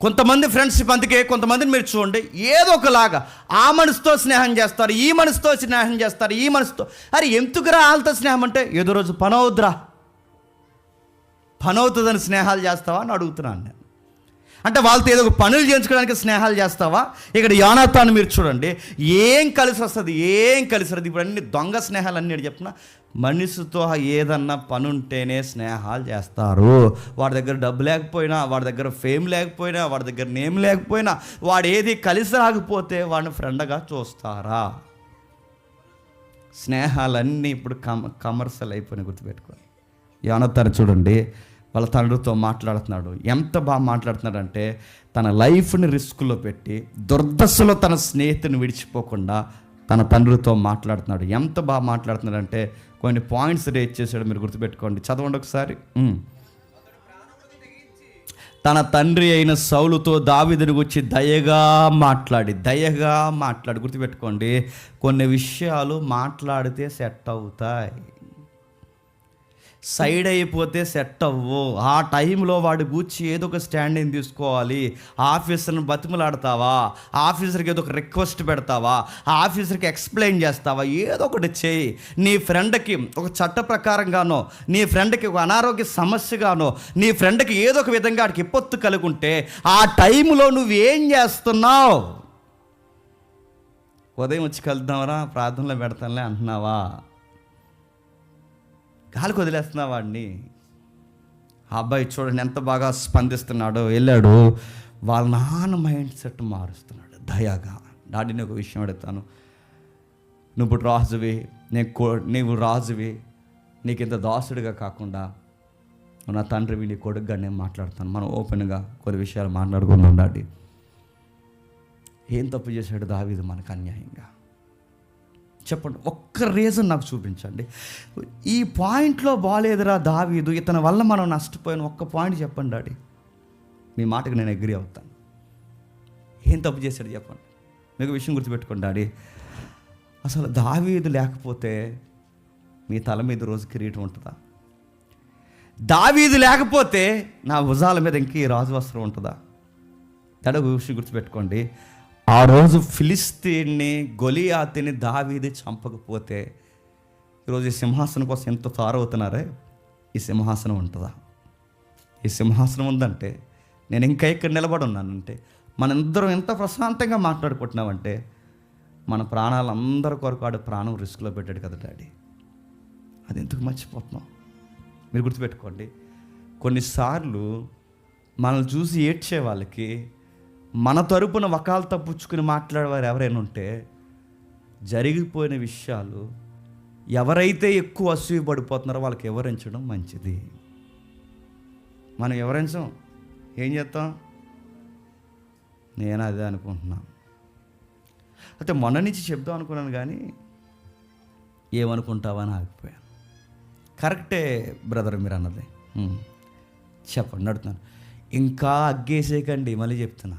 కొంతమంది ఫ్రెండ్షిప్ అందుకే కొంతమందిని మీరు చూడండి, ఏదో ఒకలాగా ఆ మనసుతో స్నేహం చేస్తారు, ఈ మనసుతో స్నేహం చేస్తారు, ఈ మనసుతో. అరే ఎందుకురా వాళ్ళతో స్నేహం అంటే, ఏదో రోజు పని అవుద్దురా, పని అవుతుందని స్నేహాలు చేస్తావా అని అడుగుతున్నాను నేను. అంటే వాళ్ళతో ఏదో ఒక పనులు చేయించుకోవడానికి స్నేహాలు చేస్తావా? ఇక్కడ యోనాతాను మీరు చూడండి, ఏం కలిసి వస్తుంది, ఏం కలిసి వస్తుంది. ఇప్పుడు అన్ని దొంగ స్నేహాలు అన్నీ చెప్తున్నా, మనిషితో ఏదన్నా పని ఉంటేనే స్నేహాలు చేస్తారు. వాడి దగ్గర డబ్బు లేకపోయినా, వాడి దగ్గర ఫేమ్ లేకపోయినా, వాడి దగ్గర నేమ్ లేకపోయినా, వాడు ఏది కలిసి రాకపోతే వాడిని ఫ్రెండ్గా చూస్తారా? స్నేహాలన్నీ ఇప్పుడు కమర్షియల్ అయిపోయినాయి, గుర్తుపెట్టుకోండి. యోనాతాను చూడండి, వాళ్ళ తండ్రితో మాట్లాడుతున్నాడు. ఎంత బాగా మాట్లాడుతున్నాడు అంటే, తన లైఫ్ని రిస్క్లో పెట్టి దుర్దశలో తన స్నేహితుని విడిచిపోకుండా తన తండ్రితో మాట్లాడుతున్నాడు. ఎంత బాగా మాట్లాడుతున్నాడు అంటే, కొన్ని పాయింట్స్ రేట్ చేశాడు, మీరు గుర్తుపెట్టుకోండి. చదవండి ఒకసారి. తన తండ్రి అయిన సౌలుతో దావీదుని గురించి దయగా మాట్లాడి గుర్తుపెట్టుకోండి, కొన్ని విషయాలు మాట్లాడితే సెట్ అవుతాయి, సైడ్ అయిపోతే సెట్ అవ్వు. ఆ టైంలో వాడి గూర్చి ఏదో ఒక స్టాండింగ్ తీసుకోవాలి. ఆఫీసర్ని బతిమలాడతావా, ఆఫీసర్కి ఏదో ఒక రిక్వెస్ట్ పెడతావా, ఆఫీసర్కి ఎక్స్ప్లెయిన్ చేస్తావా, ఏదో ఒకటి చేయి. నీ ఫ్రెండ్కి ఒక చట్ట ప్రకారంగానో, నీ ఫ్రెండ్కి ఒక అనారోగ్య సమస్యగానో, నీ ఫ్రెండ్కి ఏదో ఒక విధంగా వాడికి విపత్తు కలుగుంటే ఆ టైంలో నువ్వేం చేస్తున్నావు? ఉదయం వచ్చి కలుద్దామరా, ప్రార్థనలో పెడతానులే అంటున్నావా? గాలికి వదిలేస్తున్నా వాడిని. ఆ అబ్బాయి చూడండి ఎంత బాగా స్పందిస్తున్నాడో. వెళ్ళాడు, వాళ్ళ నాన్న మైండ్ సెట్ మారుస్తున్నాడు దయగా. డాడీని ఒక విషయం అడుగుతాను, నువ్వు ఇప్పుడు రాజువి, నీవు రాజువి, నీకు ఇంత దాసుడిగా కాకుండా నా తండ్రివి, నీ కొడుకుగా నేను మాట్లాడతాను. మనం ఓపెన్గా కొన్ని విషయాలు మాట్లాడుకుందాం. డాడీ ఏం తప్పు చేశాడు దావీదు మనకు అన్యాయంగా? చెప్పండి, ఒక్క రీజన్ నాకు చూపించండి. ఈ పాయింట్లో బాలేదురా దావీదు, ఇతని వల్ల మనం నష్టపోయిన ఒక్క పాయింట్ చెప్పండి డాడీ. మీ మాటకు నేను అగ్రీ అవుతాను. ఏం తప్పు చేశాడు చెప్పండి. మీకు విషయం గుర్తుపెట్టుకోండి డాడీ, అసలు దావీదు లేకపోతే మీ తల మీద రోజు కిరీటం ఉంటుందా? దావీదు లేకపోతే నా భుజాల మీద ఇంక ఈ రాజు వస్త్రం ఉంటుందా? డాడీ ఒక విషయం గుర్తుపెట్టుకోండి, ఆ రోజు ఫిలిస్తీన్ని, గొలియాతుని దావీదు చంపకపోతే ఈరోజు ఈ సింహాసనం కోసం ఎంత తారవుతున్నారే, ఈ సింహాసనం ఉంటుందా? ఈ సింహాసనం ఉందంటే నేను ఇంకా ఇక్కడ నిలబడి ఉన్నానంటే, మనందరం ఎంత ప్రశాంతంగా మాట్లాడుకుంటున్నామంటే, మన ప్రాణాలు అందరి కొరకు ఆడు ప్రాణం రిస్క్లో పెట్టాడు కదా డాడీ. అది ఎందుకు మర్చిపోతున్నాం? మీరు గుర్తుపెట్టుకోండి, కొన్నిసార్లు మనల్ని చూసి ఏడ్చే వాళ్ళకి మన తరపున వకాల్తా పుచ్చుకుని మాట్లాడేవారు ఎవరైనా ఉంటే, జరిగిపోయిన విషయాలు ఎవరైతే ఎక్కువ అసూయ పడిపోతున్నారో వాళ్ళకి వివరించడం మంచిది. మనం వివరించం, ఏం చేస్తాం? నేను అదే అనుకుంటున్నాను. అయితే మొన్న నుంచి చెప్దాం అనుకున్నాను కానీ ఏమనుకుంటావని ఆగిపోయాను. కరెక్టే బ్రదర్ మీరు అన్నది. చెప్పండి, అడుగుతున్నాను. ఇంకా అగ్గేసేయకండి, మళ్ళీ చెప్తున్నా,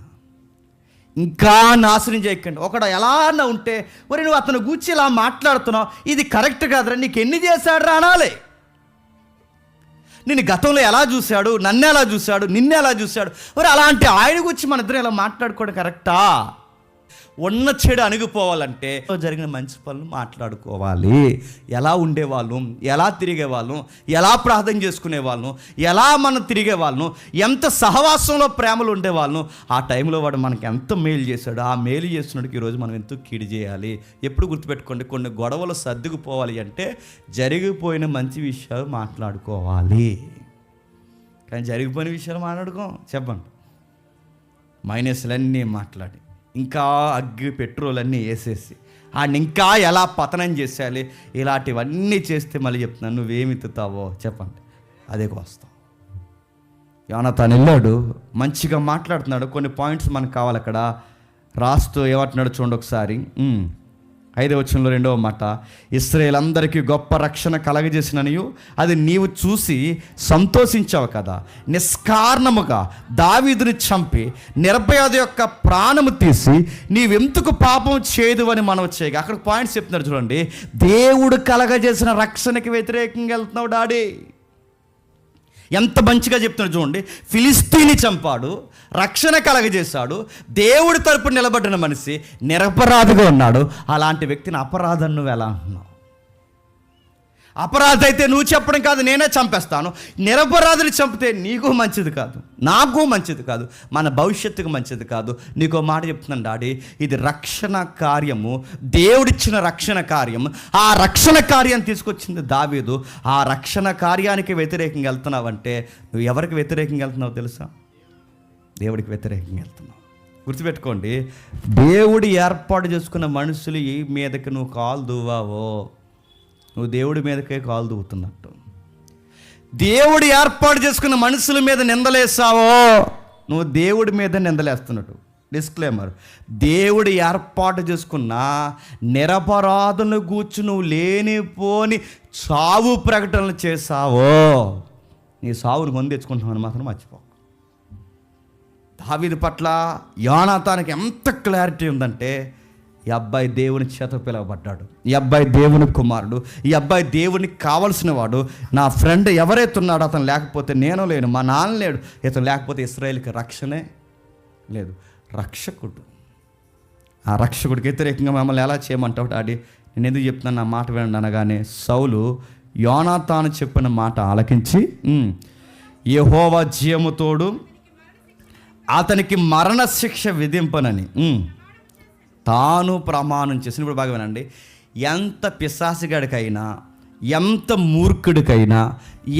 ఇంకా నాశనం చేయకండి. ఒకడు ఎలా అన్నా ఉంటే, మరి నువ్వు అతను గూర్చి ఇలా మాట్లాడుతున్నావు, ఇది కరెక్ట్ కాదురా, నీకు ఎన్ని చేశాడు రా అనాలి. నేను గతంలో ఎలా చూశాడు, నన్ను ఎలా చూశాడు, నిన్ను ఎలా చూశాడు, మరి అలాంటి ఆయన గురించి మన ఇద్దరు ఇలా మాట్లాడుకోవడం కరెక్టా? ఉన్న చెడు అణిగిపోవాలంటే జరిగిన మంచి పనులు మాట్లాడుకోవాలి. ఎలా ఉండేవాళ్ళం, ఎలా తిరిగేవాళ్ళం, ఎలా ప్రార్థన చేసుకునేవాళ్ళం, ఎలా మనం తిరిగేవాళ్ళం, ఎంత సహవాసంలో ప్రేమలు ఉండేవాళ్ళం, ఆ టైంలో వాడు మనకి ఎంత మేలు చేశాడు, ఆ మేలు చేస్తున్నట్టుకి ఈరోజు మనం ఎంతో కీడు చేయాలి. ఎప్పుడు గుర్తుపెట్టుకోండి, కొన్ని గొడవలు సర్దుకుపోవాలి అంటే జరిగిపోయిన మంచి విషయాలు మాట్లాడుకోవాలి. కానీ జరిగిపోయిన విషయాలు మాట్లాడుకోం. చెప్పండి, మైనస్లన్నీ మాట్లాడి ఇంకా అగ్గి పెట్రోల్ అన్నీ వేసేసి ఆయన ఇంకా ఎలా పతనం చేసేయాలి, ఇలాంటివన్నీ చేస్తే మళ్ళీ చెప్తున్నాను, నువ్వేమి ఎత్తుతావో చెప్పండి అదే కోస్తావు. యోనాతాను వెళ్ళాడు, మంచిగా మాట్లాడుతున్నాడు. కొన్ని పాయింట్స్ మనకు కావాలి అక్కడ రాస్తూ. ఏమంటున్నాడు చూడండి ఒకసారి. 5వ వచనంలో 2వ మాట, ఇశ్రాయేలందరికీ గొప్ప రక్షణ కలగజేసిననియు అది నీవు చూసి సంతోషించావు కదా, నిష్కారణముగా దావీదుని చంపి నిర్భయాది యొక్క ప్రాణము తీసి నీవెందుకు పాపం చేయదు అని మనం చేయగా. అక్కడ పాయింట్స్ చెప్తున్నారు చూడండి. దేవుడు కలగజేసిన రక్షణకి వ్యతిరేకంగా వెళ్తున్నావు డాడీ. ఎంత మంచిగా చెప్తున్నాడు చూడండి. ఫిలిస్తీని చంపాడు, రక్షణ కలగజేశాడు, దేవుడి తరపున నిలబడిన మనిషి నిరపరాధిగా ఉన్నాడు. అలాంటి వ్యక్తిని అపరాధం నువ్వు ఎలా అంటున్నావు? అపరాధి అయితే నువ్వు చెప్పడం కాదు, నేనే చంపేస్తాను. నిరపరాధిని చంపితే నీకు మంచిది కాదు, నాకు మంచిది కాదు, మన భవిష్యత్తుకు మంచిది కాదు. నీకో మాట చెప్తున్నాను డాడీ, ఇది రక్షణ కార్యము, దేవుడిచ్చిన రక్షణ కార్యము. ఆ రక్షణ కార్యాన్ని తీసుకొచ్చింది దావీదు. ఆ రక్షణ కార్యానికి వ్యతిరేకంగా వెళ్తున్నావంటే నువ్వు ఎవరికి వ్యతిరేకంగా వెళ్తున్నావు తెలుసా? దేవుడికి వ్యతిరేకంగా వెళ్తున్నావు. గుర్తుపెట్టుకోండి, దేవుడు ఏర్పాటు చేసుకున్న మనుషులు ఈ మీదకి నువ్వు కాలు దువ్వావో నువ్వు దేవుడి మీదకే కాలు దూవుతున్నట్టు. దేవుడు ఏర్పాటు చేసుకున్న మనుషుల మీద నిందలేసావో నువ్వు దేవుడి మీద నిందలేస్తున్నట్టు. డిస్క్లైమర్, దేవుడు ఏర్పాటు చేసుకున్న నిరపరాధులను గూర్చి నువ్వు లేనిపోని చావు ప్రకటనలు చేసావో నీ సావును కొని తెచ్చుకుంటున్నావు మాత్రం మర్చిపో. దావీదు పట్ల యోనాతానుకి ఎంత క్లారిటీ ఉందంటే, ఈ అబ్బాయి దేవుని చేత పిలువబడ్డాడు, ఈ అబ్బాయి దేవుని కుమారుడు, ఈ అబ్బాయి దేవునికి కావలసిన వాడు. నా ఫ్రెండ్ ఎవరైతే ఉన్నాడో అతను లేకపోతే నేను లేను, మా నాన్న లేడు, ఇతను లేకపోతే ఇశ్రాయేలుకి రక్షణే లేదు. రక్షకుడు, ఆ రక్షకుడికి వ్యతిరేకంగా మమ్మల్ని ఎలా చేయమంటావు డాడీ? నేను ఎందుకు చెప్తున్నాను నా మాట వినండి అనగానే, సౌలు యోనాతాను చెప్పిన మాట ఆలకించి యెహోవా జీవము తోడు అతనికి మరణశిక్ష విధింపనని తాను ప్రమాణం చేసిన. ఇప్పుడు బాగా వినండి, ఎంత పిశాసిగాడికైనా, ఎంత మూర్ఖుడికైనా,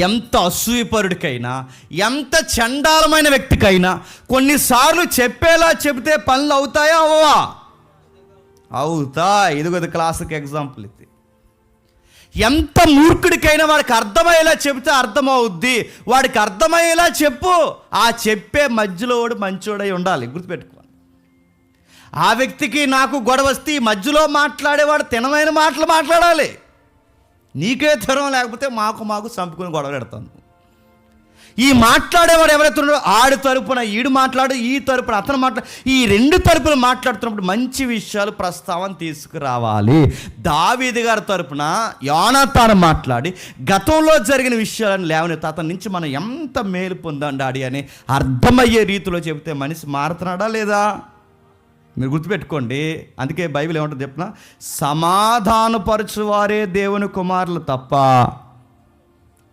ఎంత అసూయపరుడికైనా, ఎంత చండాలమైన వ్యక్తికైనా కొన్నిసార్లు చెప్పేలా చెబితే పనులు అవుతాయా? అవ్వా? అవుతాయి. ఇదిగో క్లాసిక్ ఎగ్జాంపుల్ ఇది. ఎంత మూర్ఖుడికైనా వాడికి అర్థమయ్యేలా చెబితే అర్థమవుద్ది. వాడికి అర్థమయ్యేలా చెప్పు. ఆ చెప్పే మధ్యలో వాడు మంచోడై ఉండాలి. గుర్తుపెట్టుకో, ఆ వ్యక్తికి నాకు గొడవ వస్తే మధ్యలో మాట్లాడేవాడు తినమైన మాటలు మాట్లాడాలి. నీకే తరం లేకపోతే మాకు చంపుకుని గొడవ పెడతాను. ఈ మాట్లాడేవాడు ఎవరైతే ఉన్నాడో ఆడి తరపున ఈడు మాట్లాడు, ఈ తరపున అతను మాట్లాడు, ఈ రెండు తరపున మాట్లాడుతున్నప్పుడు మంచి విషయాలు ప్రస్తావన తీసుకురావాలి. దావీదు గారి తరపున యోనాతాను మాట్లాడి గతంలో జరిగిన విషయాలను లేవనెత్తి అతని నుంచి మనం ఎంత మేలు పొందాం డాడీ అని అర్థమయ్యే రీతిలో చెబితే మనిషి మారుతున్నాడా లేదా? మీరు గుర్తుపెట్టుకోండి. అందుకే బైబిల్ ఏమంటుంది చెప్పిన, సమాధానపరచువారే దేవుని కుమారులు తప్ప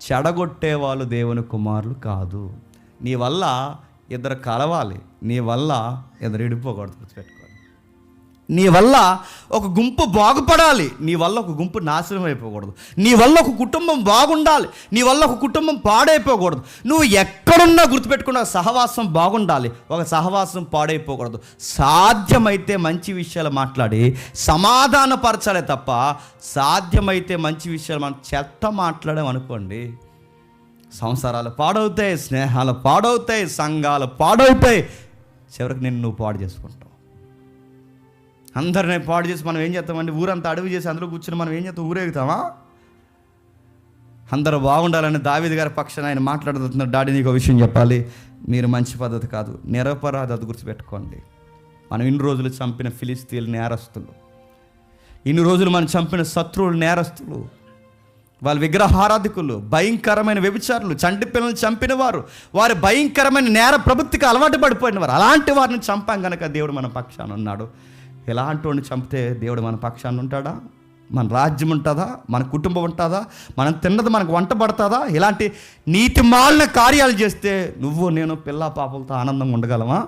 చెడగొట్టే వాళ్ళు దేవుని కుమారులు కాదు. నీ వల్ల ఇద్దరు కలవాలి, నీ వల్ల ఇద్దరు ఇడిపోకూడదు. గుర్తుపెట్టుకోవాలి, నీ వల్ల ఒక గుంపు బాగుపడాలి, నీ వల్ల ఒక గుంపు నాశనం అయిపోకూడదు. నీ వల్ల ఒక కుటుంబం బాగుండాలి, నీ వల్ల ఒక కుటుంబం పాడైపోకూడదు. నువ్వు ఎక్కడున్నా గుర్తుపెట్టుకున్న సహవాసం బాగుండాలి, ఒక సహవాసం పాడైపోకూడదు. సాధ్యమైతే మంచి విషయాలు మాట్లాడి సమాధానపరచాలే తప్ప సాధ్యమైతే మంచి విషయాలు మనం చెత్త మాట్లాడామనుకోండి, సంసారాలు పాడవుతాయి, స్నేహాలు పాడవుతాయి, సంఘాలు పాడవుతాయి, చివరికి నువ్వు పాడు చేసుకుంటావు. అందరినీ పాడు చేసి మనం ఏం చేస్తామండి? ఊరంతా అడవి చేసి అందులో కూర్చొని మనం ఏం చేస్తాం? ఊరేగుతామా? అందరూ బాగుండాలని దావీదు గారి పక్షాన ఆయన మాట్లాడుతున్నారు. డాడీ నీకు విషయం చెప్పాలి, మీరు మంచి పద్ధతి కాదు, నిరపరాధి, అది గుర్తుపెట్టుకోండి. మనం ఇన్ని రోజులు చంపిన ఫిలిస్తీన్లు నేరస్తులు, ఇన్ని రోజులు మనం చంపిన శత్రువులు నేరస్తులు, వాళ్ళు విగ్రహారాధికులు, భయంకరమైన వ్యభిచారులు, చంటి పిల్లల్ని చంపిన వారు, వారి భయంకరమైన నేర ప్రవృత్తికి అలవాటు పడిపోయిన వారు. అలాంటి వారిని చంపాం కనుక దేవుడు మన పక్షాన ఉన్నాడు. ఇలాంటి వాడిని చంపితే దేవుడు మన పక్షాన ఉంటాడా? మన రాజ్యం ఉంటుందా? మన కుటుంబం ఉంటుందా? మనం తిన్నది మనకు వంట పడుతుందా? ఇలాంటి నీతి మాలిన కార్యాలు చేస్తే నువ్వు నేను పిల్ల పాపలతో ఆనందంగా ఉండగలమా?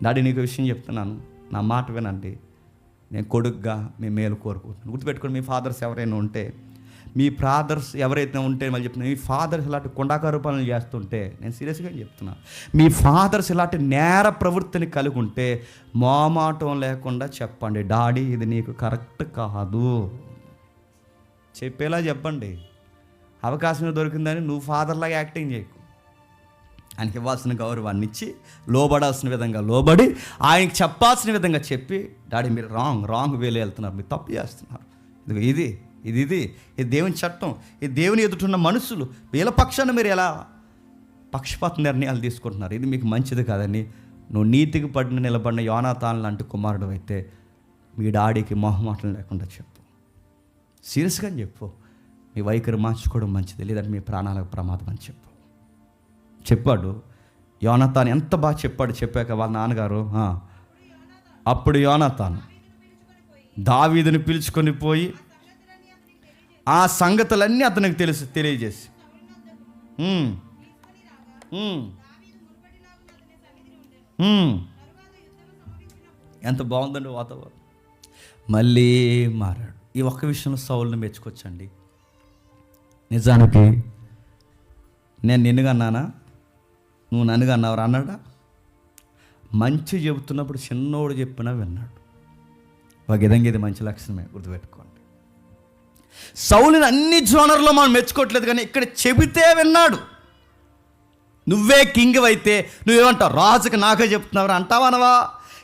డాడీ నీకు విషయం చెప్తున్నాను, నా మాట వినండి. నేను కొడుగ్గా మీ మేలు కోరుకుంటున్నాను. గుర్తుపెట్టుకోండి, మీ ఫాదర్స్ ఎవరైనా ఉంటే, మీ ఫాదర్స్ ఎవరైతే ఉంటే మళ్ళీ చెప్తున్నా, మీ ఫాదర్స్ ఇలాంటి కొండాకారు పనులు చేస్తుంటే, నేను సీరియస్గా చెప్తున్నా, మీ ఫాదర్స్ ఇలాంటి నేర ప్రవృత్తిని కలిగి ఉంటే మోమాటం లేకుండా చెప్పండి, డాడీ ఇది నీకు కరెక్ట్ కాదు, చెప్పేలా చెప్పండి. అవకాశం దొరికిందని నువ్వు ఫాదర్లాగా యాక్టింగ్ చేయకు. ఆయనకి ఇవ్వాల్సిన గౌరవాన్ని ఇచ్చి, లోబడాల్సిన విధంగా లోబడి, ఆయనకి చెప్పాల్సిన విధంగా చెప్పి, డాడీ మీరు రాంగ్ వేలో వెళ్తున్నారు, మీరు తప్పు చేస్తున్నారు, ఇది దేవుని చట్టం, ఇది దేవుని ఎదుటిన్న మనుషులు, వీళ్ళ పక్షాన మీరు ఎలా పక్షపాత నిర్ణయాలు తీసుకుంటున్నారు, ఇది మీకు మంచిది కాదని నువ్వు నీతికి నిలబడిన యోనాతాను లాంటి కుమారుడు అయితే మీ డాడీకి మొహమాటం లేకుండా చెప్పు, సీరియస్గా చెప్పు. మీ వైఖరి మార్చుకోవడం మంచిది, లేదంటే మీ ప్రాణాలకు ప్రమాదం అని చెప్పాడు. యోనాతాను ఎంత బాగా చెప్పాక వాళ్ళ నాన్నగారు అప్పుడు యోనాతాను దావీదుని పిలుచుకొని పోయి ఆ సంగతులన్నీ అతనికి తెలియజేసి ఎంత బాగుందండి వాతావరణం. మళ్ళీ మారాడు. ఈ ఒక్క విషయంలో సౌలుని మెచ్చుకోవచ్చండి. నిజానికి నేను నిన్నుగా అన్నానా, నువ్వు నన్నుగా అన్నావు అన్నాడా? మంచి చెబుతున్నప్పుడు చిన్నోడు చెప్పినా విన్నాడు. ఒక విధంగా ఇది మంచి లక్షణమే, గుర్తుపెట్టుకోండి. సౌలుని అన్ని జోనర్లో మనం మెచ్చుకోవట్లేదు, కానీ ఇక్కడ చెబితే విన్నాడు. నువ్వే కింగ్ అయితే నువ్వేమంటావు? రాజుకి నాకే చెప్తున్నావు అంటావనవా?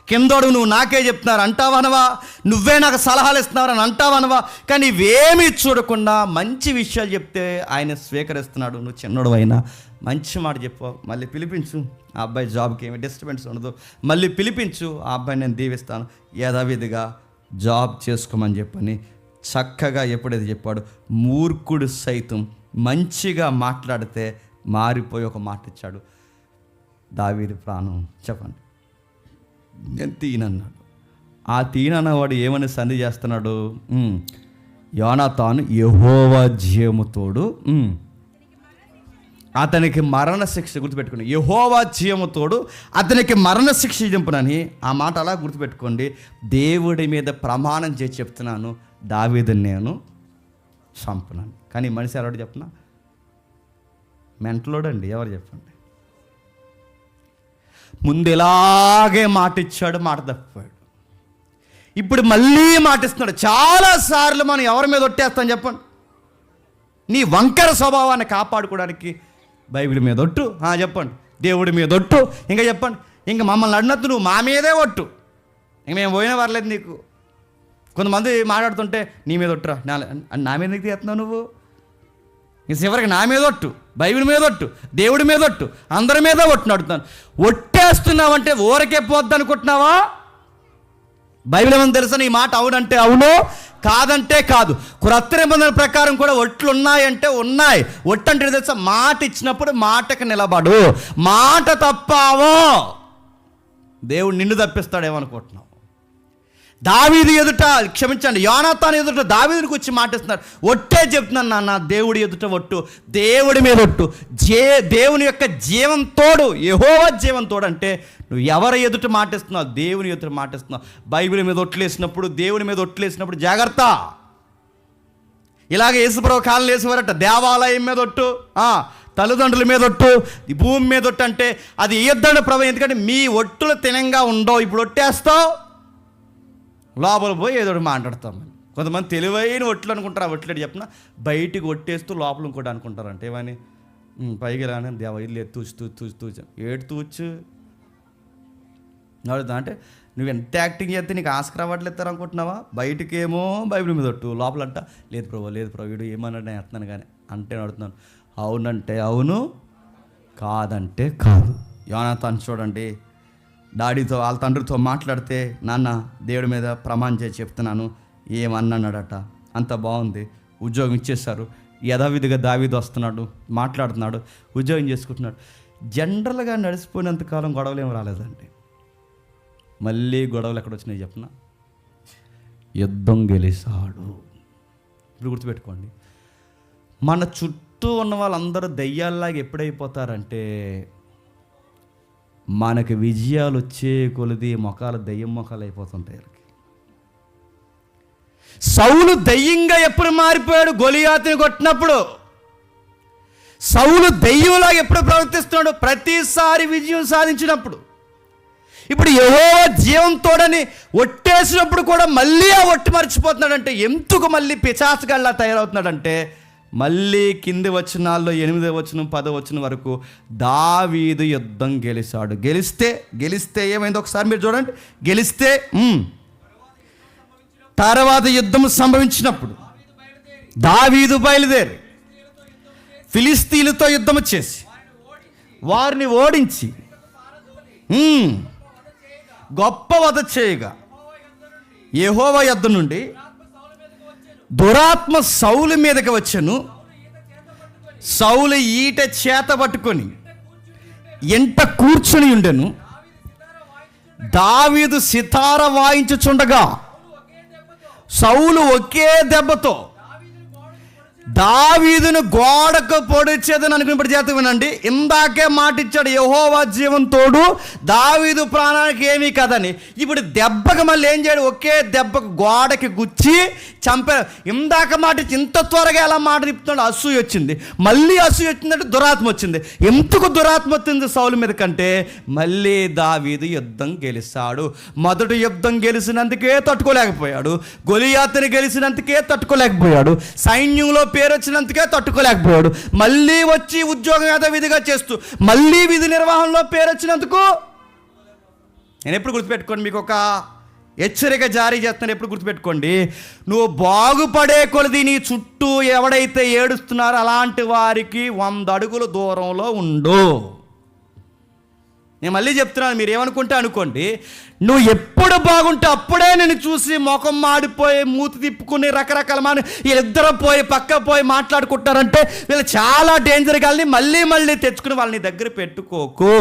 కిందోడు నువ్వు నాకే చెప్తున్నారు అంటావనవా? నువ్వే నాకు సలహాలు ఇస్తున్నావు అంటావనవా? కానీ ఇవేమీ చూడకుండా మంచి విషయాలు చెప్తే ఆయన స్వీకరిస్తున్నాడు. నువ్వు చిన్నోడు అయినా మంచి మాట చెప్పు, మళ్ళీ పిలిపించు, ఆ అబ్బాయి జాబ్కి ఏమి డిస్టర్బెన్స్ ఉండదు, మళ్ళీ పిలిపించు, ఆ అబ్బాయిని నేను దీవిస్తాను, యథావిధిగా జాబ్ చేసుకోమని చెప్పని చక్కగా ఎప్పుడైతే చెప్పాడు, మూర్ఖుడు సైతం మంచిగా మాట్లాడితే మారిపోయి ఒక మాట ఇచ్చాడు. దావీదు ప్రాణం చెప్పండి నేను తీనన్నాడు. ఆ తీనన్నవాడు ఏమని సంధి చేస్తున్నాడు? యోనాతాను యెహోవా జీవముతోడు అతనికి మరణ శిక్ష, గుర్తుపెట్టుకోండి, యెహోవా జీవముతోడు అతనికి మరణ శిక్ష దింపునని. ఆ మాట అలా గుర్తుపెట్టుకోండి. దేవుడి మీద ప్రమాణం చేసి చెప్తున్నాను, దావీదుని నేను చంపునాను. కానీ మనిషి ఎవరు చెప్పనా? మెంటలోడండి. ఎవరు చెప్పండి? ముందు ఇలాగే మాట ఇచ్చాడు, మాట తప్పాడు. ఇప్పుడు మళ్ళీ మాట ఇస్తున్నాడు. చాలాసార్లు మనం ఎవరి మీద ఒట్టేస్తాం చెప్పండి? నీ వంకర స్వభావాన్ని కాపాడుకోవడానికి బైబిల్ మీద ఒట్టు, చెప్పండి, దేవుడి మీద ఒట్టు, ఇంకా చెప్పండి, ఇంకా మమ్మల్ని అడినట్టు నువ్వు మా మీదే ఒట్టు, ఇంక మేము పోయినా పర్లేదు నీకు. కొంతమంది మాట్లాడుతుంటే నీ మీద ఒట్టురా, నా మీద ఎందుకు తీస్తున్నావు నువ్వు? ఇంక చివరికి నా మీద ఒట్టు, బైబిల్ మీద ఒట్టు, దేవుడి మీద ఒట్టు, అందరి మీద ఒట్టు నడుతున్నాను. ఒట్టేస్తున్నావంటే ఊరకే పోద్ది అనుకుంటున్నావా? బైబిల్ ఏమని తెలుసా? ఈ మాట అవునంటే అవును, కాదంటే కాదు. క్రొత్త నిబంధన ప్రకారం కూడా ఒట్లు ఉన్నాయంటే ఉన్నాయి. ఒట్టు అంటే తెలుసా? మాట ఇచ్చినప్పుడు మాటకు నిలబడు. మాట తప్పావో దేవుడు నిన్ను తప్పిస్తాడేమనుకుంటున్నావు? దావీదు ఎదుట, క్షమించండి, యోనాతాను ఎదుట దావీదునికి వచ్చి మాటిస్తున్నాడు. ఒట్టే చెప్తున్నాను నాన్న, దేవుడి ఎదుట ఒట్టు, దేవుడి మీద ఒట్టు, దేవుని యొక్క జీవం తోడు, యెహోవా జీవం తోడు. అంటే నువ్వు ఎవరి ఎదుట మాటిస్తున్నావు? దేవుని ఎదుట మాటిస్తున్నావు. బైబిల్ మీద ఒట్లేసినప్పుడు, దేవుని మీద ఒట్లేసినప్పుడు జాగ్రత్త. ఇలాగ యేసుప్రభు కాలం వేసేవారట, దేవాలయం మీద ఒట్టు, తల్లిదండ్రుల మీద ఒట్టు, భూమి మీద ఒట్టు. అంటే అది ఇయ్యొద్దండి ప్రభు, ఎందుకంటే మీ ఒట్టులు తినంగా ఉండవు. ఇప్పుడు ఒట్టేస్తావు, లోపల పోయి ఏదో మాట్లాడతాం. కొంతమంది తెలివైన ఒట్లు అనుకుంటారు. ఆ ఒట్లేడు చెప్పిన బయటికి ఒట్టేస్తూ లోపల ఇంకోటి అనుకుంటారంట. ఏమని? పైకి రాని దేవ ఇల్లు తూచు ఏడు తూచు అంటే నువ్వు ఎంత యాక్టింగ్ చేస్తే నీకు ఆస్కర్ అవార్డులు ఇస్తారు అనుకుంటున్నావా? బయటకేమో బైబిల్ మీద ఒట్టు, లోపలంట లేదు ప్రభు వీడు ఏమన్నాడు నేను ఎత్తున్నాను కానీ అంటే అడుగుతున్నాను. అవునంటే అవును, కాదంటే కాదు. యోనాతాను చూడండి, డాడీతో వాళ్ళ తండ్రితో మాట్లాడితే, నాన్న దేవుడి మీద ప్రమాణం చేసి చెప్తున్నాను, ఏమన్నాడట. అంత బాగుంది, ఉద్యోగం ఇచ్చేశారు. యథావిధిగా దావీదు వస్తున్నాడు, మాట్లాడుతున్నాడు, ఉద్యోగం చేసుకుంటున్నాడు. జనరల్గా నడిచిపోయినంతకాలం గొడవలు ఏమి రాలేదండి. మళ్ళీ గొడవలు ఎక్కడ వచ్చినాయి చెప్పిన? యుద్ధం గెలిచాడు. ఇప్పుడు గుర్తుపెట్టుకోండి, మన చుట్టూ ఉన్న వాళ్ళందరూ దయ్యాల్లాగా ఎప్పుడైపోతారంటే, మనకి విజయాలు వచ్చే కొలది మొఖాలు దయ్యం మొఖాలు అయిపోతుంటాయి. సౌలు దయ్యంగా ఎప్పుడు మారిపోయాడు? గొలియాతుని కొట్టినప్పుడు. సౌలు దయ్యంలాగా ఎప్పుడు ప్రవర్తిస్తున్నాడు? ప్రతిసారి విజయం సాధించినప్పుడు. ఇప్పుడు యెహోవా జీవం తోడని ఒట్టేసినప్పుడు కూడా మళ్ళీ ఆ ఒట్టి మర్చిపోతున్నాడంటే, ఎందుకు మళ్ళీ పిశాచగాళ్ళ తయారవుతున్నాడంటే, మళ్ళీ కింది వచనాల్లో 8వ వచనం 10వ వచనం వరకు దావీదు యుద్ధం గెలిచాడు. గెలిస్తే ఏమైందో ఒకసారి మీరు చూడండి. గెలిస్తే తర్వాత యుద్ధం సంభవించినప్పుడు దావీదు బయలుదేరి ఫిలిస్తీన్లతో యుద్ధం చేసి వారిని ఓడించి గొప్ప వధ చేయగా యెహోవా యొద్ద నుండి దురాత్మ సౌలు మీదకి వచ్చెను. సౌలు ఈట చేత పట్టుకొని ఎంట కూర్చుని ఉండెను. దావీదు సితార వాయించుచుండగా సౌలు ఒకే దెబ్బతో దావీదును గోడకు పొడిచేదని అనుకున్నప్పుడు చేత వినండి. ఇందాకే మాట ఇచ్చాడు, యెహోవా జీవం తోడు, దావీదు ప్రాణానికి ఏమీ కదని. ఇప్పుడు దెబ్బకి మళ్ళీ ఏం చేయడు, ఒకే దెబ్బకు గోడకి గుచ్చి చంపారు. ఇందాక మాట ఇచ్చి ఇంత త్వరగా ఎలా మాట తిప్పుతున్నాడు, అసూయ వచ్చింది. మళ్ళీ అసూయ వచ్చిందంటే దురాత్మ వచ్చింది. ఎందుకు దురాత్మ వచ్చింది సౌలు మీద కంటే, మళ్ళీ దావీదు యుద్ధం గెలిచాడు. మొదటి యుద్ధం గెలిచినందుకే తట్టుకోలేకపోయాడు, గొలియాతుని గెలిచినందుకే తట్టుకోలేకపోయాడు, సైన్యంలో పేరు వచ్చినందుకే తట్టుకోలేకపోయాడు. మళ్ళీ వచ్చి ఉద్యోగం యథావిధిగా చేస్తూ మళ్ళీ విధి నిర్వహణలో పేరు వచ్చినందుకు, నేను ఎప్పుడు గుర్తుపెట్టుకోండి, మీకు ఒక హెచ్చరిక జారీ చేస్తాను, ఎప్పుడు గుర్తుపెట్టుకోండి, నువ్వు బాగుపడే కొలది నీ చుట్టూ ఎవడైతే ఏడుస్తున్నారో అలాంటి వారికి 100 అడుగుల దూరంలో ఉండు. నేను మళ్ళీ చెప్తున్నాను, మీరు ఏమనుకుంటే అనుకోండి, నువ్వు ఎప్పుడు బాగుంటే అప్పుడే నేను చూసి ముఖం మాడిపోయి మూతి తిప్పుకుని రకరకాల వీళ్ళిద్దరూ పోయి పక్క పోయి మాట్లాడుకుంటారంటే వీళ్ళు చాలా డేంజర్. కానీ మళ్ళీ మళ్ళీ తెచ్చుకుని వాళ్ళని దగ్గర పెట్టుకోకు,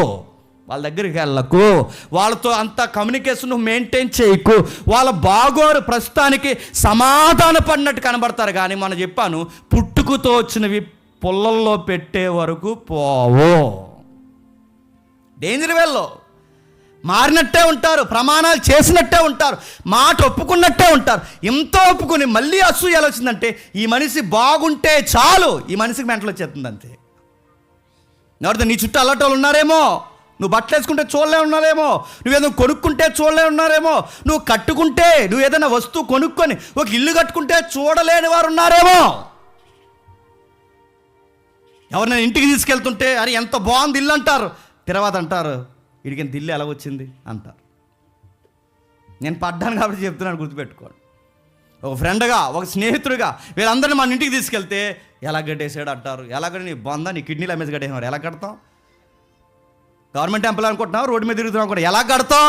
వాళ్ళ దగ్గరికి వెళ్ళకు, వాళ్ళతో అంత కమ్యూనికేషన్ మెయింటైన్ చేయకు. వాళ్ళ బాగోరు ప్రస్తుతానికి సమాధాన పడినట్టు కనబడతారు, కానీ మనం చెప్పాను, పుట్టుకుతో వచ్చినవి పుల్లల్లో పెట్టే వరకు పోవు. డేంజర్ వేల్లో మారినట్టే ఉంటారు, ప్రమాణాలు చేసినట్టే ఉంటారు, మాట ఒప్పుకున్నట్టే ఉంటారు. ఎంతో ఒప్పుకుని మళ్ళీ అసూయ ఎలా వచ్చిందంటే, ఈ మనిషి బాగుంటే చాలు, ఈ మనిషికి మెంటలు వచ్చేస్తుంది అంతే. ఎవరితో నీ చుట్టూ అలాంటి వాళ్ళు ఉన్నారేమో, నువ్వు బట్టలు వేసుకుంటే చూడలే ఉన్నారేమో, నువ్వేదో కొనుక్కుంటే చూడలే ఉన్నారేమో, నువ్వు కట్టుకుంటే, నువ్వు ఏదైనా వస్తువు కొనుక్కొని ఒక ఇల్లు కట్టుకుంటే చూడలేని వారు ఉన్నారేమో. ఎవరినైనా ఇంటికి తీసుకెళ్తుంటే అరే ఎంత బాగుంది ఇల్లు అంటారు, తర్వాత అంటారు వీడికి ఎంత ఇల్లు ఎలా వచ్చింది అంటారు. నేను పడ్డాను కాబట్టి చెప్తున్నాను, గుర్తుపెట్టుకోండి. ఒక ఫ్రెండ్గా, ఒక స్నేహితుడిగా వీళ్ళందరినీ మన ఇంటికి తీసుకెళ్తే ఎలా గడ్డేసాడు అంటారు. ఎలా గడ్డి, నీ బొంద, నీ కిడ్నీలు అమ్మేసి గడ్డేసినారు, ఎలా కడతాం? గవర్నమెంట్ ఎంప్లాయ్ అనుకుంటున్నావు, రోడ్డు మీద తిరుగుతున్నావు కూడా, ఎలా కడతాం?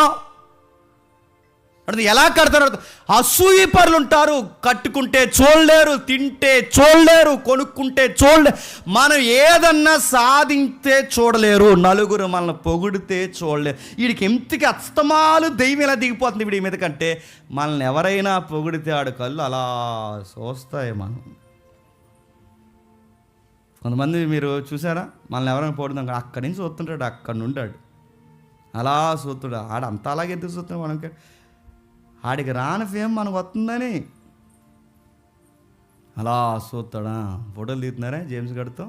అంటే ఎలా కడతారు? అసూయ పరులు ఉంటారు, కట్టుకుంటే చూడలేరు, తింటే చూడలేరు, కొనుక్కుంటే చూడలేరు. మనం ఏదన్నా సాధించే చూడలేరు, నలుగురు మనల్ని పొగిడితే చూడలేరు. వీడికి ఎంతకి అస్తమాలు దెయ్యం ఎలా దిగిపోతుంది వీడి మీద కంటే, మనల్ని ఎవరైనా పొగిడితే ఆడు కళ్ళు అలా చూస్తాయి. మనం కొంతమంది మీరు చూసారా, మనల్ని ఎవరైనా పొగుడుతాం, అక్కడి నుంచి చూస్తుంటాడు, అక్కడి నుండాడు అలా చూస్తాడు. ఆడ అంతా అలాగే ఎందుకు చూస్తాం మనకి, ఆడికి రాని ఫేమ్ మనకు వస్తుందని అలా చూస్తాడా. ఫోటోలు తీస్తున్నారా జేమ్స్ గడితో,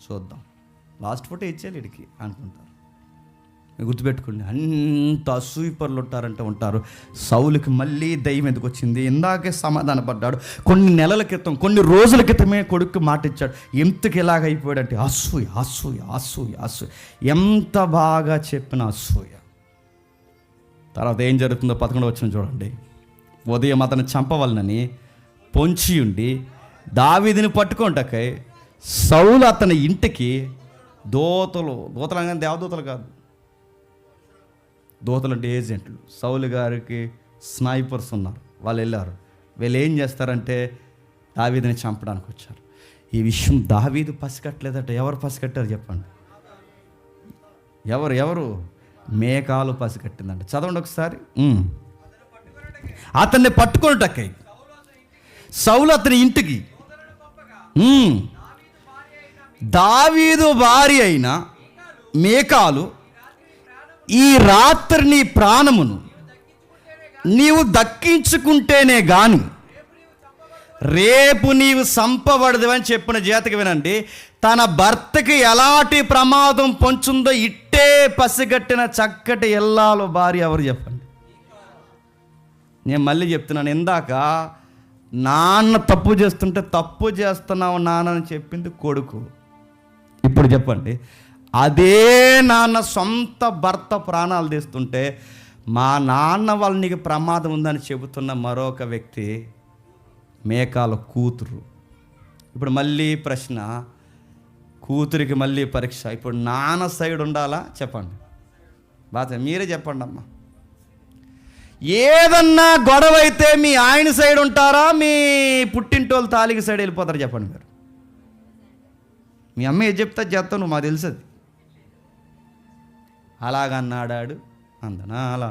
చూద్దాం, లాస్ట్ ఫోటో ఇచ్చేయాలి వీడికి అనుకుంటారు. గుర్తుపెట్టుకోండి, అంత అసూయ పరులు ఉంటారు. సౌలుకి మళ్ళీ దయ్యం ఎందుకు వచ్చింది? ఇందాకే సమాధాన పడ్డాడు. కొన్ని నెలల క్రితం, కొన్ని రోజుల క్రితమే కొడుకు మాట ఇచ్చాడు. ఎంతకు ఎలాగ అయిపోయాడంటే అసూయ, అసూయ, అసూయ, అసూయ. ఎంత బాగా చెప్పిన అసూయ. తర్వాత ఏం జరుగుతుందో 11వ వచనం చూడండి. ఉదయం అతను చంపవలనని పొంచి ఉండి దావీదుని పట్టుకుంటకై సౌలు అతని ఇంటికి దూతలు అనగానే దేవదూతలు కాదు, దూతలు అంటే ఏజెంట్లు. సౌలు గారికి స్నైపర్స్ ఉన్నారు, వాళ్ళు వెళ్ళారు. వీళ్ళు ఏం చేస్తారంటే దావీదుని చంపడానికి వచ్చారు. ఈ విషయం దావీదు పసిగట్టలేదట. ఎవరు పసిగట్టారు చెప్పండి? ఎవరు? మేకాలు పసిగట్టిందంట. చదవండి ఒకసారి. అతన్ని పట్టుకొనుటకై సౌలు అతని ఇంటికి దావీదు భార్య అయిన మేకాలు, ఈ రాత్రి నీ ప్రాణమును నీవు దక్కించుకుంటేనే గాని రేపు నీవు సంపబడదు అని చెప్పిన జాతకి వినండి. తన భర్తకి ఎలాంటి ప్రమాదం పొంచుందో ఇట్టే పసిగట్టిన చక్కటి ఎల్లాలో భార్య ఎవరు చెప్పండి? నేను మళ్ళీ చెప్తున్నాను, ఇందాక నాన్న తప్పు చేస్తుంటే తప్పు చేస్తున్నావు నాన్న అని చెప్పింది కొడుకు. ఇప్పుడు చెప్పండి, అదే నాన్న సొంత భర్త ప్రాణాలు తీస్తుంటే మా నాన్న వాళ్ళు నీకు ప్రమాదం ఉందని చెబుతున్న మరొక వ్యక్తి మేకాల కూతురు. ఇప్పుడు మళ్ళీ ప్రశ్న, కూతురికి మళ్ళీ పరీక్ష. ఇప్పుడు నాన్న సైడ్ ఉండాలా చెప్పండి? బాగా మీరే చెప్పండి అమ్మా. ఏదన్నా గొడవ అయితే మీ ఆయన సైడ్ ఉంటారా, మీ పుట్టింటోళ్ళు తాలికి సైడ్ వెళ్ళిపోతారు చెప్పండి మీరు? మీ అమ్మ ఏది చెప్తా చేస్తావు నువ్వు, మాకు తెలుసు అది. అలాగన్నాడాడు అందనా అలా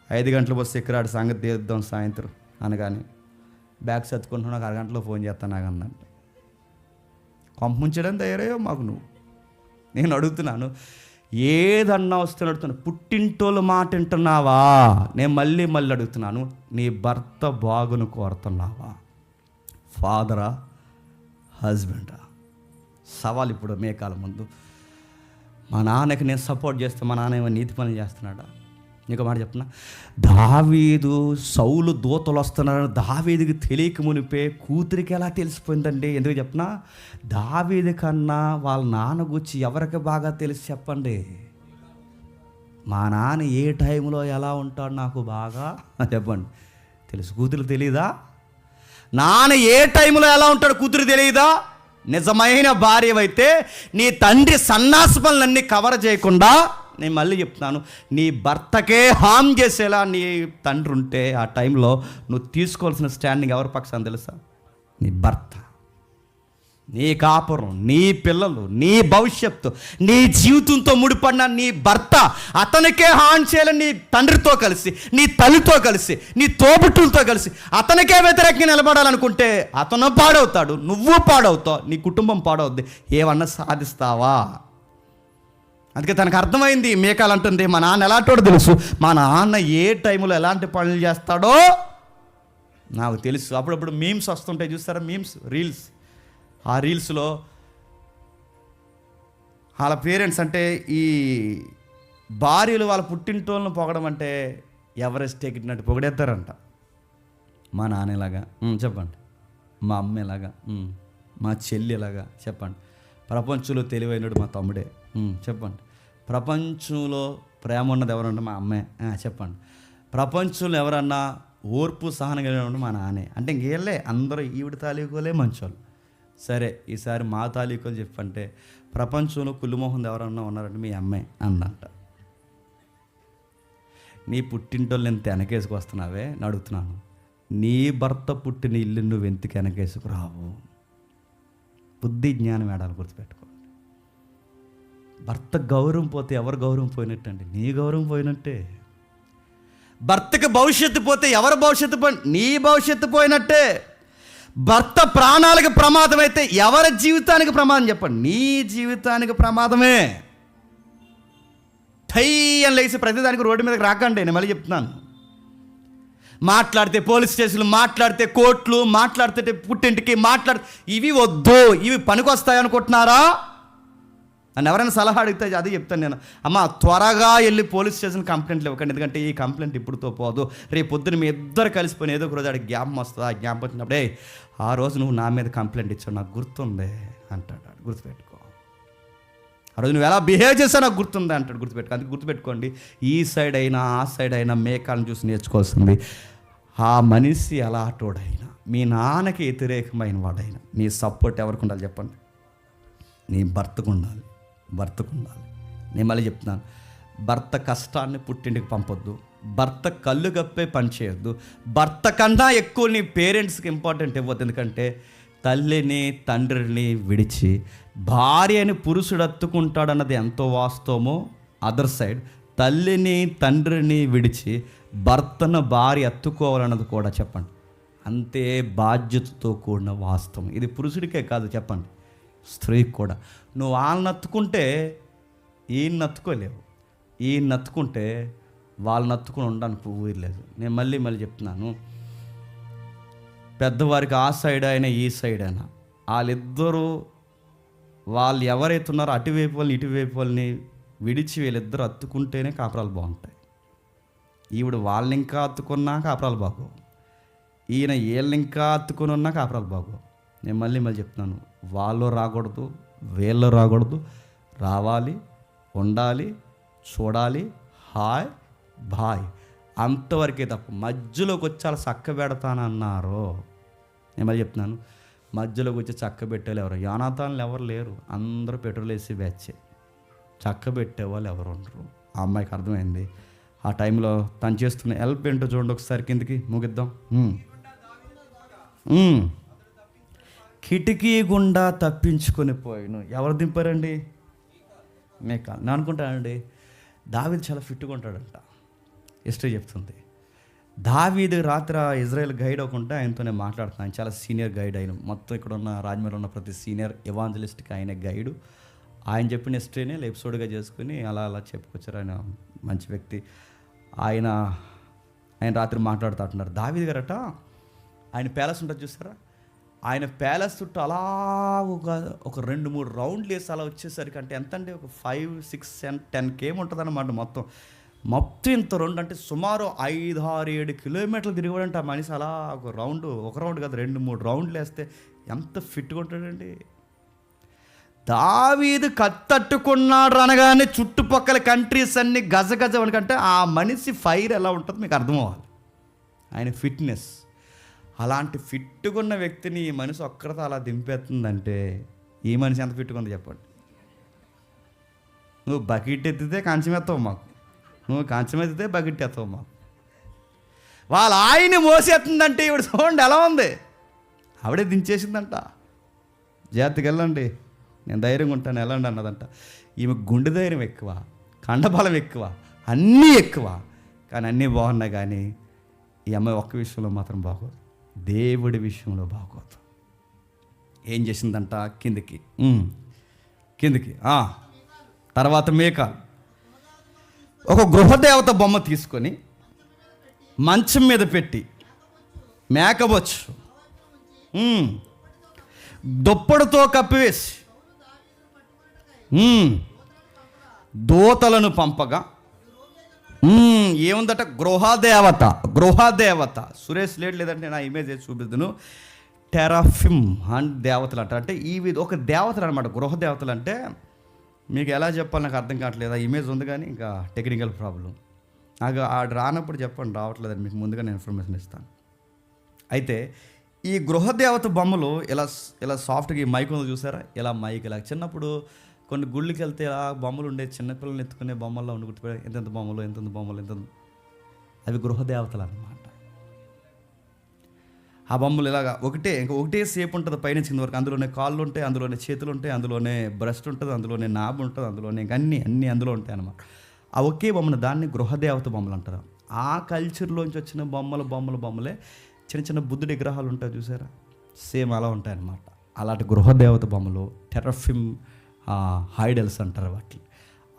5 గంటల బస్సు ఎక్కరాడు, సంగతి తీద్దాం సాయంత్రం అనగానే బ్యాగ్ సర్దుకుంటున్నా, నాకు అరగంటలో ఫోన్ చేస్తాను నాకు అందంట. కొంప ముంచడం తయారయ్యో మాకు నువ్వు. నేను అడుగుతున్నాను, ఏదన్నా వస్తున్నా అడుగుతున్నాను, పుట్టింటోళ్ళు మాట వింటున్నావా? నేను మళ్ళీ అడుగుతున్నాను, నీ భర్త బాగును కోరుతున్నావా? ఫాదరా, హస్బెండా? సవాల్ ఇప్పుడు మేకాల ముందు. మా నాన్నకి నేను సపోర్ట్ చేస్తే మా నాన్న ఏమో నీతి పనులు చేస్తున్నాడా? నీకు మాట చెప్తున్నా, దావీదు సౌలు దూతలు వస్తున్నారని దావీదుకి తెలియక మునిపే కూతురికి ఎలా తెలిసిపోయిందండి? ఎందుకు చెప్తున్నా, దావీదు కన్నా వాళ్ళ నాన్న గురించి ఎవరికి బాగా తెలిసి చెప్పండి? మా నాన్న ఏ టైంలో ఎలా ఉంటాడు నాకు బాగా చెప్పండి తెలుసు. కూతురు తెలియదా? నాన్న ఏ టైంలో ఎలా ఉంటాడు కూతురు తెలియదా? నిజమైన భార్యవైతే నీ తండ్రి సన్నాసి పనులన్నీ కవర్ చేయకుండా, నేను మళ్ళీ చెప్తున్నాను, నీ భర్తకే హామ్ చేసేలా నీ తండ్రి ఉంటే ఆ టైంలో నువ్వు తీసుకోవాల్సిన స్టాండింగ్ ఎవరి పక్షాన్ని తెలుసా? నీ భర్త. నీ కాపురం, నీ పిల్లలు, నీ భవిష్యత్తు, నీ జీవితంతో ముడిపడిన నీ భర్త, అతనికే హాని చేయాలని నీ తండ్రితో కలిసి, నీ తల్లితో కలిసి, నీ తోబుట్టులతో కలిసి అతనికే వ్యతిరేకంగా నిలబడాలనుకుంటే అతను పాడవుతాడు, నువ్వు పాడవుతావు, నీ కుటుంబం పాడవుద్ది. ఏమన్నా సాధిస్తావా? అందుకే తనకు అర్థమైంది. మేకాలు అంటుంది, మా నాన్న ఎలాంటోడో తెలుసు, మా నాన్న ఏ టైంలో ఎలాంటి పనులు చేస్తాడో నాకు తెలుసు. అప్పుడప్పుడు మీమ్స్ వస్తుంటాయి చూస్తారా, మీమ్స్, రీల్స్. ఆ రీల్స్లో వాళ్ళ పేరెంట్స్ అంటే ఈ భార్యలు వాళ్ళ పుట్టింటోళ్ళను పొగడం అంటే ఎవరెస్ట్ ఎక్కినట్టు పొగిడేస్తారంట. మా నాన్న ఎలాగా చెప్పండి, మా అమ్మ ఎలాగా, మా చెల్లి ఎలాగా చెప్పండి, ప్రపంచంలో తెలివైనడు మా తమ్ముడే చెప్పండి, ప్రపంచంలో ప్రేమ ఉన్నది ఎవరన్నా మా అమ్మే చెప్పండి, ప్రపంచంలో ఎవరన్నా ఓర్పు సహనం కలిగిన మా నాన్నే. అంటే ఇంకేళ్ళే అందరూ ఈవిడ తాలూకోలే మంచోళ్ళు. సరే ఈసారి మా తాలూకోలు చెప్పంటే ప్రపంచంలో కుళ్ళుమోహన్ ఎవరన్నా ఉన్నారంటే మీ అమ్మే అందంట. నీ పుట్టింటోళ్ళు ఎంత వెనకేసుకు వస్తున్నావే అని అడుగుతున్నాను. నీ భర్త పుట్టిన ఇల్లు నువ్వు ఎందుకు వెనకేసుకు రావు? బుద్ధి జ్ఞానం ఏడాలి, గుర్తుపెట్టుకో. భర్త గౌరవం పోతే ఎవరు గౌరవం పోయినట్టండి? నీ గౌరవం పోయినట్టే. భర్తకి భవిష్యత్తు పోతే ఎవరి భవిష్యత్తు నీ భవిష్యత్తు పోయినట్టే. భర్త ప్రాణాలకు ప్రమాదం అయితే ఎవరి జీవితానికి ప్రమాదం చెప్పండి? నీ జీవితానికి ప్రమాదమే. టై అని లేచి ప్రతిదానికి రోడ్డు మీదకి రాకండి. నేను మళ్ళీ చెప్తున్నాను, మాట్లాడితే పోలీస్ స్టేషన్లు, మాట్లాడితే కోర్టులు, మాట్లాడితే పుట్టింటికి, ఇవి వద్దు, ఇవి పనికొస్తాయి అనుకుంటున్నారా? నన్ను ఎవరైనా సలహా అడిగితే అదే చెప్తాను నేను. అమ్మ త్వరగా వెళ్ళి పోలీస్ స్టేషన్ కంప్లైంట్లు ఇవ్వకండి, ఎందుకంటే ఈ కంప్లైంట్ ఇప్పుడుతో పోదు, రేపు పొద్దున మీ ఇద్దరు కలిసిపోయిన ఏదో ఒక రోజు ఆడికి జ్ఞాపం వస్తుంది. ఆ జ్ఞాపం వచ్చినప్పుడే ఆ రోజు నువ్వు నా మీద కంప్లైంట్ ఇచ్చావు నాకు గుర్తుంది అంటాడు. గుర్తుపెట్టుకో. ఆ రోజు నువ్వు ఎలా బిహేవ్ చేసావు నాకు గుర్తుంది అంటాడు. గుర్తుపెట్టుకో. అందుకే గుర్తుపెట్టుకోండి, ఈ సైడ్ అయినా ఆ సైడ్ అయినా మేకాలను చూసి నేర్చుకోవాల్సింది. ఆ మనిషి ఎలా అటోడైనా, మీ నాన్నకి వ్యతిరేకమైన వాడైనా, నీ సపోర్ట్ ఎవరికి ఉండాలి చెప్పండి? నీ భర్తకు ఉండాలి. నేను మళ్ళీ చెప్తున్నాను, భర్త కష్టాన్ని పుట్టింటికి పంపొద్దు, భర్త కళ్ళు కప్పే పని చేయొద్దు, భర్త కన్నా ఎక్కువ నీ పేరెంట్స్కి ఇంపార్టెంట్ ఇవ్వద్దు. ఎందుకంటే తల్లిని తండ్రిని విడిచి భార్యని పురుషుడు అత్తుకుంటాడన్నది ఎంతో వాస్తవమో, అదర్ సైడ్ తల్లిని తండ్రిని విడిచి భర్తను భార్య అత్తుకోవాలన్నది కూడా చెప్పండి అంతే బాధ్యతతో కూడిన వాస్తవం. ఇది పురుషుడికే కాదు చెప్పండి, స్త్రీకి కూడా. నువ్వు వాళ్ళని నత్తుకుంటే ఈయన నత్తుకోలేవు, ఈయన నత్తుకుంటే వాళ్ళని నత్తుకుని ఉండడానికి ఊరిలేదు. నేను మళ్ళీ చెప్తున్నాను, పెద్దవారికి ఆ సైడ్ అయినా ఈ సైడ్ అయినా వాళ్ళిద్దరూ వాళ్ళు ఎవరైతే ఉన్నారో అటువైపు వాళ్ళని ఇటువైపు వాళ్ళని విడిచి వీళ్ళిద్దరూ అత్తుకుంటేనే కాపురాలు బాగుంటాయి. ఈవిడ వాళ్ళని ఇంకా అత్తుకున్నా కాపురాలు బాగోవు, ఈయన వీళ్ళని ఇంకా అత్తుకుని ఉన్నా కాపురాలు బాగోవు. నేను మళ్ళీ చెప్తున్నాను, వాళ్ళు రాకూడదు, వీళ్ళు రాకూడదు, రావాలి, ఉండాలి, చూడాలి, హాయ్ బాయ్ అంతవరకే తప్ప మధ్యలోకి వచ్చి అలా చక్క పెడతానన్నారు. నేను మళ్ళీ చెప్తున్నాను, మధ్యలోకి వచ్చి చక్క పెట్టేవాళ్ళు ఎవరు? యానాతాన్లు ఎవరు లేరు, అందరూ పెట్రోల్ వేసి బ్యాచే. చక్క పెట్టేవాళ్ళు ఎవరు ఉండరు. ఆ అమ్మాయికి అర్థమైంది. ఆ టైంలో తను చేస్తున్న హెల్ప్ ఏంటో చూడండి ఒకసారి, కిందికి ముగిద్దాం. కిటికీ గుండా తప్పించుకొని పోయాను. ఎవరు దింపారండి? మీకాల్. నేను అనుకుంటానండి దావీదు చాలా ఫిట్గా ఉంటాడంట. హిస్టరీ చెప్తుంది. దావీదు రాత్రి ఇజ్రాయెల్ గైడ్ అవ్వకుండా ఆయనతోనే మాట్లాడుతున్నాను. ఆయన చాలా సీనియర్ గైడ్. ఆయన మొత్తం ఇక్కడ ఉన్న రాజమండ్రిలో ఉన్న ప్రతి సీనియర్ ఎవాంజలిస్ట్కి ఆయన గైడు. ఆయన చెప్పిన హిస్టరీని ఎపిసోడ్గా చేసుకుని అలా అలా చెప్పుకొచ్చారు. ఆయన మంచి వ్యక్తి. ఆయన రాత్రి మాట్లాడుతున్నారు. దావీదు గారట ఆయన ప్యాలెస్ ఉంటుంది చూసారా, ఆయన ప్యాలెస్ చుట్టూ అలా ఒక 2-3 రౌండ్లు వేసి అలా వచ్చేసరికి అంటే ఎంత అంటే ఒక 5, 6, 10 km ఉంటుంది అన్నమాట. మొత్తం ఇంత రౌండ్ అంటే సుమారు 5, 6, 7 కిలోమీటర్లు తిరిగాడంటే ఆ మనిషి. అలా ఒక రౌండ్ కాదు 2-3 రౌండ్లు వేస్తే ఎంత ఫిట్గా ఉంటాడండి. దావీదు కత్తట్టుకున్నాడు అనగానే చుట్టుపక్కల కంట్రీస్ అన్ని గజగజ వణకంటే ఆ మనిషి ఫైర్ ఎలా ఉంటుందో మీకు అర్థం అవ్వాలి. ఆయన ఫిట్నెస్. అలాంటి ఫిట్గా ఉన్న వ్యక్తిని ఈ మనిషి ఒక్కరితో అలా దింపేస్తుందంటే ఈ మనిషి ఎంత ఫిట్గా ఉంది చెప్పండి. నువ్వు బకెట్ ఎత్తితే కంచం ఎత్తావు మాకు, నువ్వు కంచం ఎత్తితే బకెట్ ఎత్తావు మాకు. వాళ్ళ ఆయన్ని మోసేస్తుందంటే ఇవిడ చూడండి ఎలా ఉంది. ఆవిడే దించేసిందంట. జాగ్రత్తగా వెళ్ళండి, నేను ధైర్యంగా ఉంటాను వెళ్ళండి అన్నదంట. ఈమె గుండె ధైర్యం ఎక్కువ, కండబలం ఎక్కువ, అన్నీ ఎక్కువ. కానీ అన్నీ బాగున్నాయి. కానీ ఈ అమ్మాయి ఒక్క విషయంలో మాత్రం బాగోదు, దేవుడి విషయంలో బాగోదు. ఏం చేసిందంట? కిందికి తర్వాత మీకాల్ ఒక గృహదేవత బొమ్మ తీసుకొని మంచం మీద పెట్టి మేకబొచ్చు దుప్పటితో కప్పివేసి దూతలను పంపగా ఏముందట? గృహదేవత. సురేష్ లేదంటే నా ఇమేజ్ చూపిద్దును. టెరాఫిమ్ అండ్ దేవతలు అంట. అంటే ఇవి ఒక దేవతలు అనమాట. గృహదేవతలు అంటే మీకు ఎలా చెప్పాలి నాకు అర్థం కావట్లేదు. ఆ ఇమేజ్ ఉంది కానీ ఇంకా టెక్నికల్ ప్రాబ్లం. నాకు ఆడు రానప్పుడు చెప్పండి, రావట్లేదని మీకు ముందుగా నేను ఇన్ఫర్మేషన్ ఇస్తాను. అయితే ఈ గృహదేవత బొమ్మలు ఇలా సాఫ్ట్గా ఈ మైక్ ఉంది చూసారా, ఇలా మైక్ ఇలా. చిన్నప్పుడు కొన్ని గుళ్ళకి వెళ్తే ఇలా బొమ్మలు ఉండే, చిన్నపిల్లల్ని ఎత్తుకునే బొమ్మల్లో ఉండి గుర్తుపెట్టే ఎంతెంత బొమ్మలు అవి గృహదేవతలు అన్నమాట. ఆ బొమ్మలు ఇలాగా ఒకటే సేపు ఉంటుంది పైన కింద వరకు. అందులోనే కాళ్ళు ఉంటాయి, అందులోనే చేతులు ఉంటాయి, అందులోనే బ్రెస్ట్ ఉంటుంది, అందులోనే నాభి ఉంటుంది, అందులోనే అన్నీ అందులో ఉంటాయి అన్నమాట. ఆ ఒకే బొమ్మను దాన్ని గృహదేవత బొమ్మలు అంటారు. ఆ కల్చర్లోంచి వచ్చిన బొమ్మలే చిన్న బుద్ధుడి విగ్రహాలు ఉంటాయి చూసారా, సేమ్ అలా ఉంటాయి అన్నమాట. అలాంటి గృహదేవత బొమ్మలు టెరాఫిమ్ హైడల్స్ అంటారు వాటిని.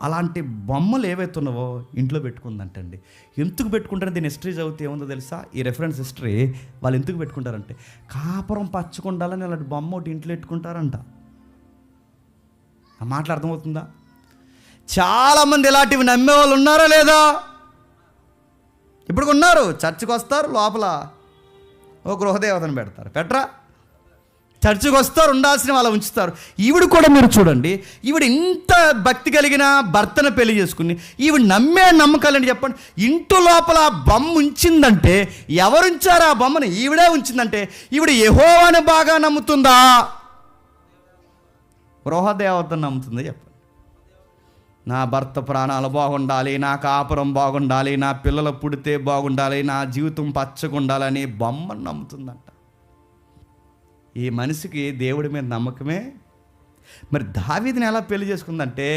అలాంటి బొమ్మలు ఏవైతే ఉన్నావో ఇంట్లో పెట్టుకుందంటండి. ఎందుకు పెట్టుకుంటారో దీని హిస్టరీ చదివితే ఏముందో తెలుసా? ఈ రెఫరెన్స్ హిస్టరీ వాళ్ళు ఎందుకు పెట్టుకుంటారంటే కాపురం పచ్చకుండాలని అలాంటి బొమ్మ ఒకటి ఇంట్లో పెట్టుకుంటారంట. ఆ మాటలు అర్థమవుతుందా? చాలామంది ఇలాంటివి నమ్మే వాళ్ళు ఉన్నారా లేదా? ఇప్పుడు ఉన్నారు. చర్చికి వస్తారు, లోపల ఓ గృహదేవతను పెట్టరా? చర్చికి వస్తారు, ఉండాల్సిన వాళ్ళు ఉంచుతారు. ఈవిడ కూడా మీరు చూడండి, ఈవిడ ఇంత భక్తి కలిగిన భర్తను పెళ్లి చేసుకుని ఈవిడ నమ్మే నమ్మకాలని చెప్పండి. ఇంటి లోపల బొమ్మ ఉంచిందంటే ఎవరు ఉంచారు ఆ బొమ్మని? ఈవిడే ఉంచిందంటే ఈవిడ యెహోవాని బాగా నమ్ముతుందా, గృహదేవతను నమ్ముతుందా చెప్పండి? నా భర్త ప్రాణాలు బాగుండాలి, నా కాపురం బాగుండాలి, నా పిల్లలు పుడితే బాగుండాలి, నా జీవితం పచ్చగా ఉండాలని బొమ్మను నమ్ముతుందంట. ఈ మనిషికి దేవుడి మీద నమ్మకమే. మరి దావీదుని ఎలా పెళ్లి చేసుకుందంటే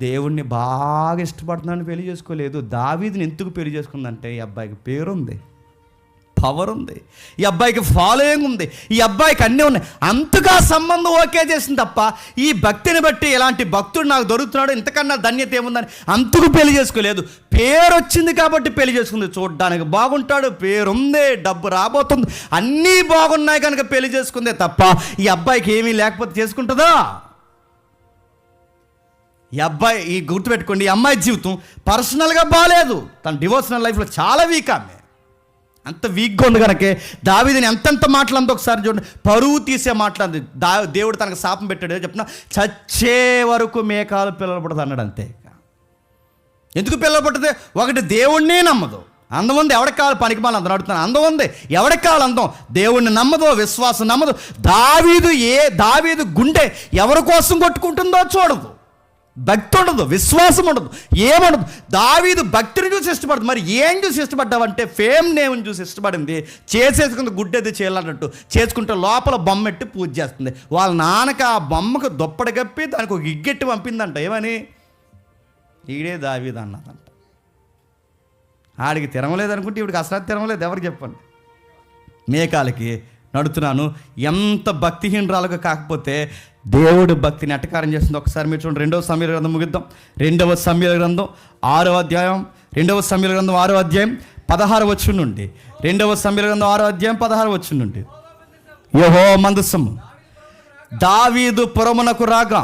దేవుడిని బాగా ఇష్టపడుతున్నాడని పెళ్లి చేసుకోలేదు. దావీదుని ఎందుకు పెళ్లి చేసుకుందంటే ఈ అబ్బాయికి పేరుంది, పవర్ ఉంది, ఈ అబ్బాయికి ఫాలోయింగ్ ఉంది, ఈ అబ్బాయికి అన్నీ ఉన్నాయి. అంతగా సంబంధం ఓకే చేసింది తప్ప ఈ భక్తిని బట్టి ఇలాంటి భక్తుడు నాకు దొరుకుతున్నాడు ఇంతకన్నా ధన్యత ఏముందని అంతకు పెళ్లి చేసుకోలేదు. పేరు వచ్చింది కాబట్టి పెళ్లి చేసుకుంది. చూడ్డానికి బాగుంటాడు, పేరుంది, డబ్బు రాబోతుంది, అన్నీ బాగున్నాయి కనుక పెళ్లి చేసుకుందే తప్ప ఈ అబ్బాయికి ఏమీ లేకపోతే చేసుకుంటుందా? ఈ గుర్తుపెట్టుకోండి, ఈ అమ్మాయి జీవితం పర్సనల్గా బాగాలేదు. తన డివోషనల్ లైఫ్లో చాలా వీక్. ఆమె అంత వీక్గా ఉంది కనుకే దావీదుని ఎంతెంత మాటలంతా ఒకసారి చూడండి. పరువు తీసే మాట్లాడింది. దేవుడు తనకు శాపం పెట్టాడు చెప్పిన చచ్చే వరకు మేకాలు పిల్లలు పడుతుంది అన్నాడు. అంతే. ఎందుకు పిల్లలు పడుతుంది? ఒకటి దేవుణ్ణే నమ్మదు. అందం ఉంది, ఎవరికి కావాలి? పనికి మాలి అందరూ అడుగుతాను. అందం ఉంది, ఎవరికి కావాలి? అందం. దేవుణ్ణి నమ్మదు, విశ్వాసం నమ్మదు. దావీదు గుండె ఎవరి కోసం కొట్టుకుంటుందో చూడదు. భక్తి ఉండదు, విశ్వాసం ఉండదు, ఏముండదు. దావీదు భక్తిని చూసి ఇష్టపడదు. మరి ఏం చూసి ఇష్టపడ్డావంటే ఫేమ్ నేమ్ని చూసి ఇష్టపడింది. చేసేసుకుంది గుడ్డేది చేయాలన్నట్టు చేసుకుంటే లోపల బొమ్మ ఎట్టి పూజ చేస్తుంది. వాళ్ళ నాన్నకి ఆ బొమ్మకు దుప్పటి కప్పి దానికి ఒక గిగ్గెట్టి పంపిందంట. ఏమని? ఈడే దావీదు అన్నదంట. ఆడికి తిరగలేదనుకుంటే ఇవిడికి అసలు తిరగలేదు. ఎవరికి చెప్పండి? మేకాలకి నడుతున్నాను. ఎంత భక్తిహీనరాలుగా కాకపోతే దేవుడు భక్తిని ఎట్టకారం చేస్తుంది. ఒకసారి మీరు చూడండి. 2వ సమూయేలు గ్రంథం ముగిద్దాం. 2వ సమూయేలు గ్రంథం 6వ అధ్యాయం. 2వ సమూయేలు గ్రంథం 6వ అధ్యాయం 16 వచనం నుండి. 2వ సమూయేలు గ్రంథం 6వ అధ్యాయం 16 వచనం నుండి. యెహోవా మందసము దావీదు పురమునకు రాగా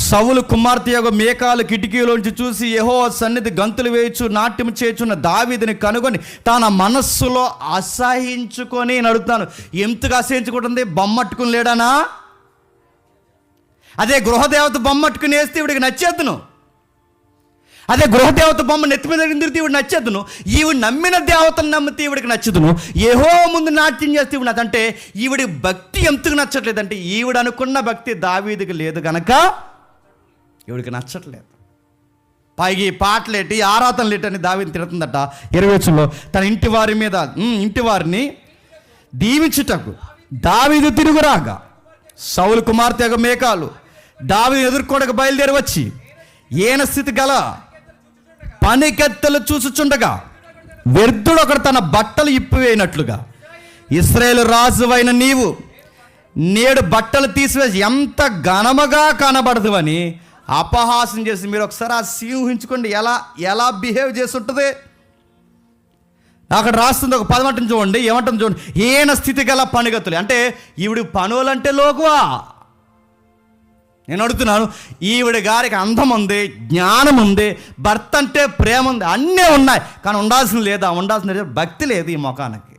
సౌలు కుమార్తె యొక్క మేకాలు కిటికీలోంచి చూసి యెహోవా సన్నిధి గంతులు వేయచ్చు నాట్యం చేయుచున్న దావీదుని కనుగొని తన మనస్సులో అసహించుకొని నడుతాను. ఎందుకు అసహించుకుంటుంది? బొమ్మట్టుకుని లేడానా? అదే గృహదేవత బొమ్మట్టుకుని వేస్తే ఇవిడికి నచ్చేద్దును. అదే గృహదేవత బొమ్మ నెత్తి మీద తిరిగితే ఇవిడు నచ్చేద్దును. ఈవిడ నమ్మిన దేవతను నమ్మితే ఇవిడికి నచ్చదును. యెహోవా ముందు నాట్యం చేస్తే ఇవిడు అంటే ఈవిడి భక్తి ఎందుకు నచ్చట్లేదంటే ఈవిడ అనుకున్న భక్తి దావీదుకి లేదు కనుక ఈవిడికి నచ్చట్లేదు. పైకి పాటలేటి ఆరాధనలేటని దావీదు తిడుతుందట. 20 వచనంలో తన ఇంటి వారిని దీవించుటకు దావీదు తిరుగురాగా సౌలు కుమార్తె మేకాలు దావీదు ఎదుర్కోవడానికి బయలుదేరి వచ్చి ఈయన స్థితి గల పనికెత్తలు చూసుచుండగా వ్యర్థుడు ఒకడు తన బట్టలు ఇప్పివేయనట్లుగా ఇశ్రాయేలు రాజువైన నీవు నేడు బట్టలు తీసివేసి ఎంత ఘనముగా కనబడదు అని అపహాసం చేసి. మీరు ఒకసారి ఆ సీన్ ఊహించుకోండి. ఎలా బిహేవ్ చేసి ఉంటుంది. అక్కడ రాస్తుంది ఒక 10 గంటలు చూడండి. ఏమంటుంది చూడండి. ఈయన స్థితి గల పనిగతులు అంటే ఈవిడి పనులంటే లోకువా? నేను అడుగుతున్నాను. ఈవిడ గారికి అందం ఉంది, జ్ఞానం ఉంది, భర్త అంటే ప్రేమ ఉంది, అన్నీ ఉన్నాయి. కానీ ఉండాల్సిన లేదా? ఉండాల్సిన భక్తి లేదు ఈ ముఖానికి.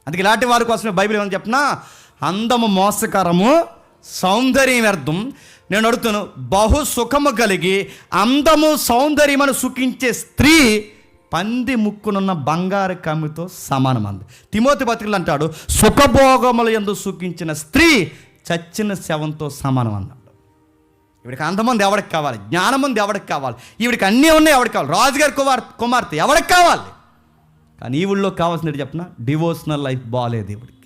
అందుకే ఇలాంటి వారి కోసమే బైబిల్ ఏమని చెప్పినా అందము మోసకరము సౌందర్యం వ్యర్థం. నేను అడుగుతాను, బహు సుఖము కలిగి అందము సౌందర్యమను సుఖించే స్త్రీ పంది ముక్కునున్న బంగారు కమ్మితో సమానం అంది. తిమోతి పత్రికలు అంటాడు, సుఖభోగముల యందు సుఖించిన స్త్రీ చచ్చిన శవంతో సమానం అన్నాడు. ఈవిడికి అందమంది ఎవడికి కావాలి? జ్ఞానమంది ఎవడికి కావాలి? ఈవిడికి అన్నీ ఉన్నాయి, ఎవడికి కావాలి? రాజుగారి కుమార్తె ఎవడికి కావాలి? కానీ ఈ ఊళ్ళో కావాల్సినది చెప్పిన డివోషనల్ లైఫ్ బాగాలేదు. ఈవిడికి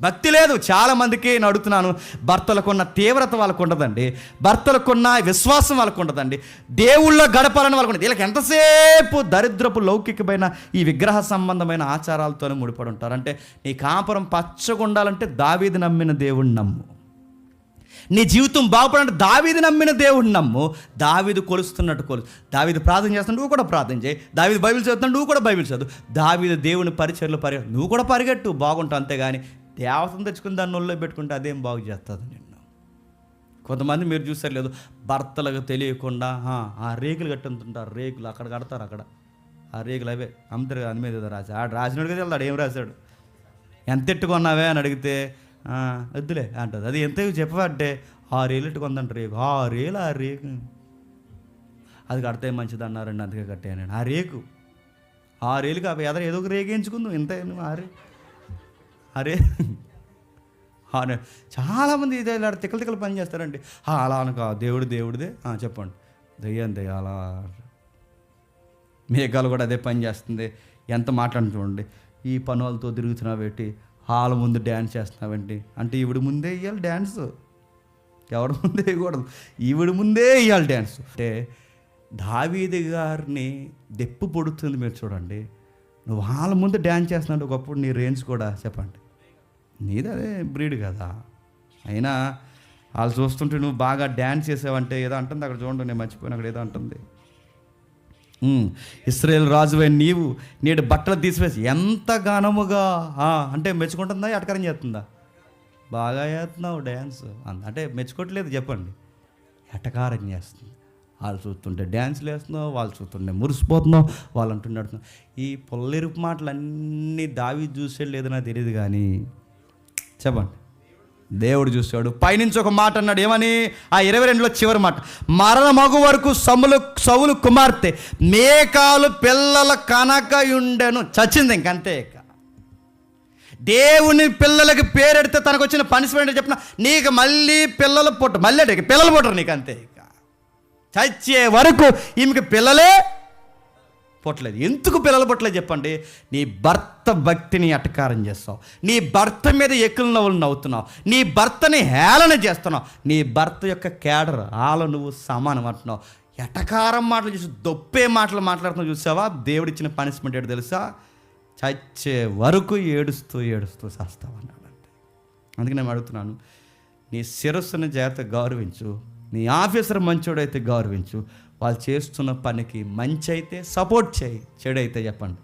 భక్తి లేదు. చాలామందికి నేను అడుగుతున్నాను, భర్తలకున్న తీవ్రత వాళ్ళకు ఉండదండి, భర్తలకున్న విశ్వాసం వాళ్ళకు ఉండదండి, దేవుళ్ళో గడపాలని వాళ్ళకు ఉండదు. వీళ్ళకి ఎంతసేపు దరిద్రపు లౌకికమైన ఈ విగ్రహ సంబంధమైన ఆచారాలతోనే ముడిపడి ఉంటారు. అంటే నీ కాపురం పచ్చగా ఉండాలంటే దావీదు నమ్మిన దేవుడిని నమ్ము. నీ జీవితం బాగుపడాలంటే దావీదు నమ్మిన దేవుడిని నమ్ము. దావీదు కొలుస్తున్నట్టు కొలుసు. దావీదు ప్రార్థన చేస్తున్నాడు, నువ్వు కూడా ప్రార్థన చేయి. దావీదు బైబిల్ చదువుతున్నాడు, నువ్వు కూడా బైబిల్ చదువు. దావీదు దేవుని పరిచయలో నువ్వు కూడా పరిగెట్టు, బాగుంటావు. అంతేగాని దేవతను తెచ్చుకుని దాన్ని ఒళ్ళో పెట్టుకుంటే అదేం బాగు చేస్తుంది నిన్ను. కొంతమంది మీరు చూసారు లేదు, భర్తలకు తెలియకుండా ఆ రేకులు కట్టుంటుంటారు. రేకులు అక్కడ కడతారు. అక్కడ ఆ రేకులు అవే అమ్ముతారు. దాని మీద రాసి రాసినాడు కదా, వెళ్తాడు. ఏం రాశాడు? ఎంత ఎట్టుకున్నావే అని అడిగితే వద్దులే అంటుంది. అది ఎంత చెప్పవంటే 6 ఏళ్ళు ఎట్టుకుందంట రేకు. 6 ఏళ్ళు ఆ రేకు అది కడితే మంచిది అన్నారండి, అందుకే కట్టాను. ఆ రేకు 6 ఏళ్ళకి ఎదర ఏదో ఒక రేకు ఎంచుకుందాం. ఇంత అరే చాలామంది ఇదే ఇలా తిక్కలు పని చేస్తారండి. అలా అనుకో దేవుడిదే చెప్పండి. దెయ్యాలా మేఘాలు కూడా అదే పని చేస్తుంది. ఎంత మాట్లాడి చూడండి. ఈ పనులతో తిరుగుతున్నావేంటి, హాల ముందు డ్యాన్స్ చేస్తున్నావేంటి అంటే ఈవిడ ముందే ఇవ్వాలి డ్యాన్స్, ఎవరి ముందే వేయకూడదు, ఈవిడ ముందే ఇవ్వాలి డ్యాన్స్. అంటే దావీదు గారిని దెప్పు పొడుతుంది. మీరు చూడండి, నువ్వు వాళ్ళ ముందు డ్యాన్స్ చేస్తున్నాడు. ఒకప్పుడు నీ రేంజ్ కూడా చెప్పండి, నీది అదే బ్రీడ్ కదా. అయినా వాళ్ళు చూస్తుంటే నువ్వు బాగా డ్యాన్స్ చేసావంటే ఏదో అంటుంది. అక్కడ చూడండి, నేను మర్చిపోయిన అక్కడ ఏదో అంటుంది. ఇశ్రాయేలు రాజువై నీవు నేడు బట్టలు తీసివేసి ఎంత ఘనముగా అంటే మెచ్చుకుంటుందా, ఎటకారం చేస్తుందా? బాగా చేస్తున్నావు డ్యాన్స్ అంటే మెచ్చుకోవట్లేదు చెప్పండి, ఎటకారం చేస్తుంది. వాళ్ళు చూస్తుంటే డ్యాన్స్లు వేస్తున్నావు, వాళ్ళు చూస్తుంటే మురిసిపోతున్నావు, వాళ్ళు అంటున్నాడు. ఈ పొల్లెరుపు మాటలన్నీ దావీదు చూసాడు లేదో నాకు తెలియదు, కానీ చెప్పండి దేవుడు చూశాడు. పైనుంచి ఒక మాట అన్నాడు. ఏమని? ఆ 22లో చివరి మాట, మరణమగు వరకు సౌలు కుమార్తె మేకాలు పిల్లల కనకయుండెను. చచ్చింది ఇంకంతే. ఇక దేవుని పిల్లలకి పేరెడితే తనకు వచ్చిన పనిష్మెంట్ చెప్పిన, నీకు మళ్ళీ పిల్లలు పుట్టరు నీకు అంతే. ఇక చచ్చే వరకు ఈమెకి పిల్లలే పుట్టలేదు. ఎందుకు పిల్లలు పుట్టలేదు చెప్పండి? నీ భర్త భక్తిని అటకారం చేస్తావు, నీ భర్త మీద ఎక్కులు నవ్వులు నవ్వుతున్నావు, నీ భర్తని హేళన చేస్తున్నావు, నీ భర్త యొక్క కేడర్ ఆలో నువ్వు సమానం అంటున్నావు. ఎటకారం మాటలు చూసి దొప్పే మాటలు మాట్లాడుతున్నావు. చూసావా దేవుడిచ్చిన పనిష్మెంట్ ఏంటో తెలుసా? చచ్చే వరకు ఏడుస్తూ ఏడుస్తూ చేస్తావు అన్నాడు. అందుకే నేను అడుగుతున్నాను, నీ శిరస్సుని జాగ్రత్తగా గౌరవించు, నీ ఆఫీసర్ మంచోడైతే గౌరవించు, వాళ్ళు చేస్తున్న పనికి మంచి అయితే సపోర్ట్ చేయి, చెడైతే చెప్పండి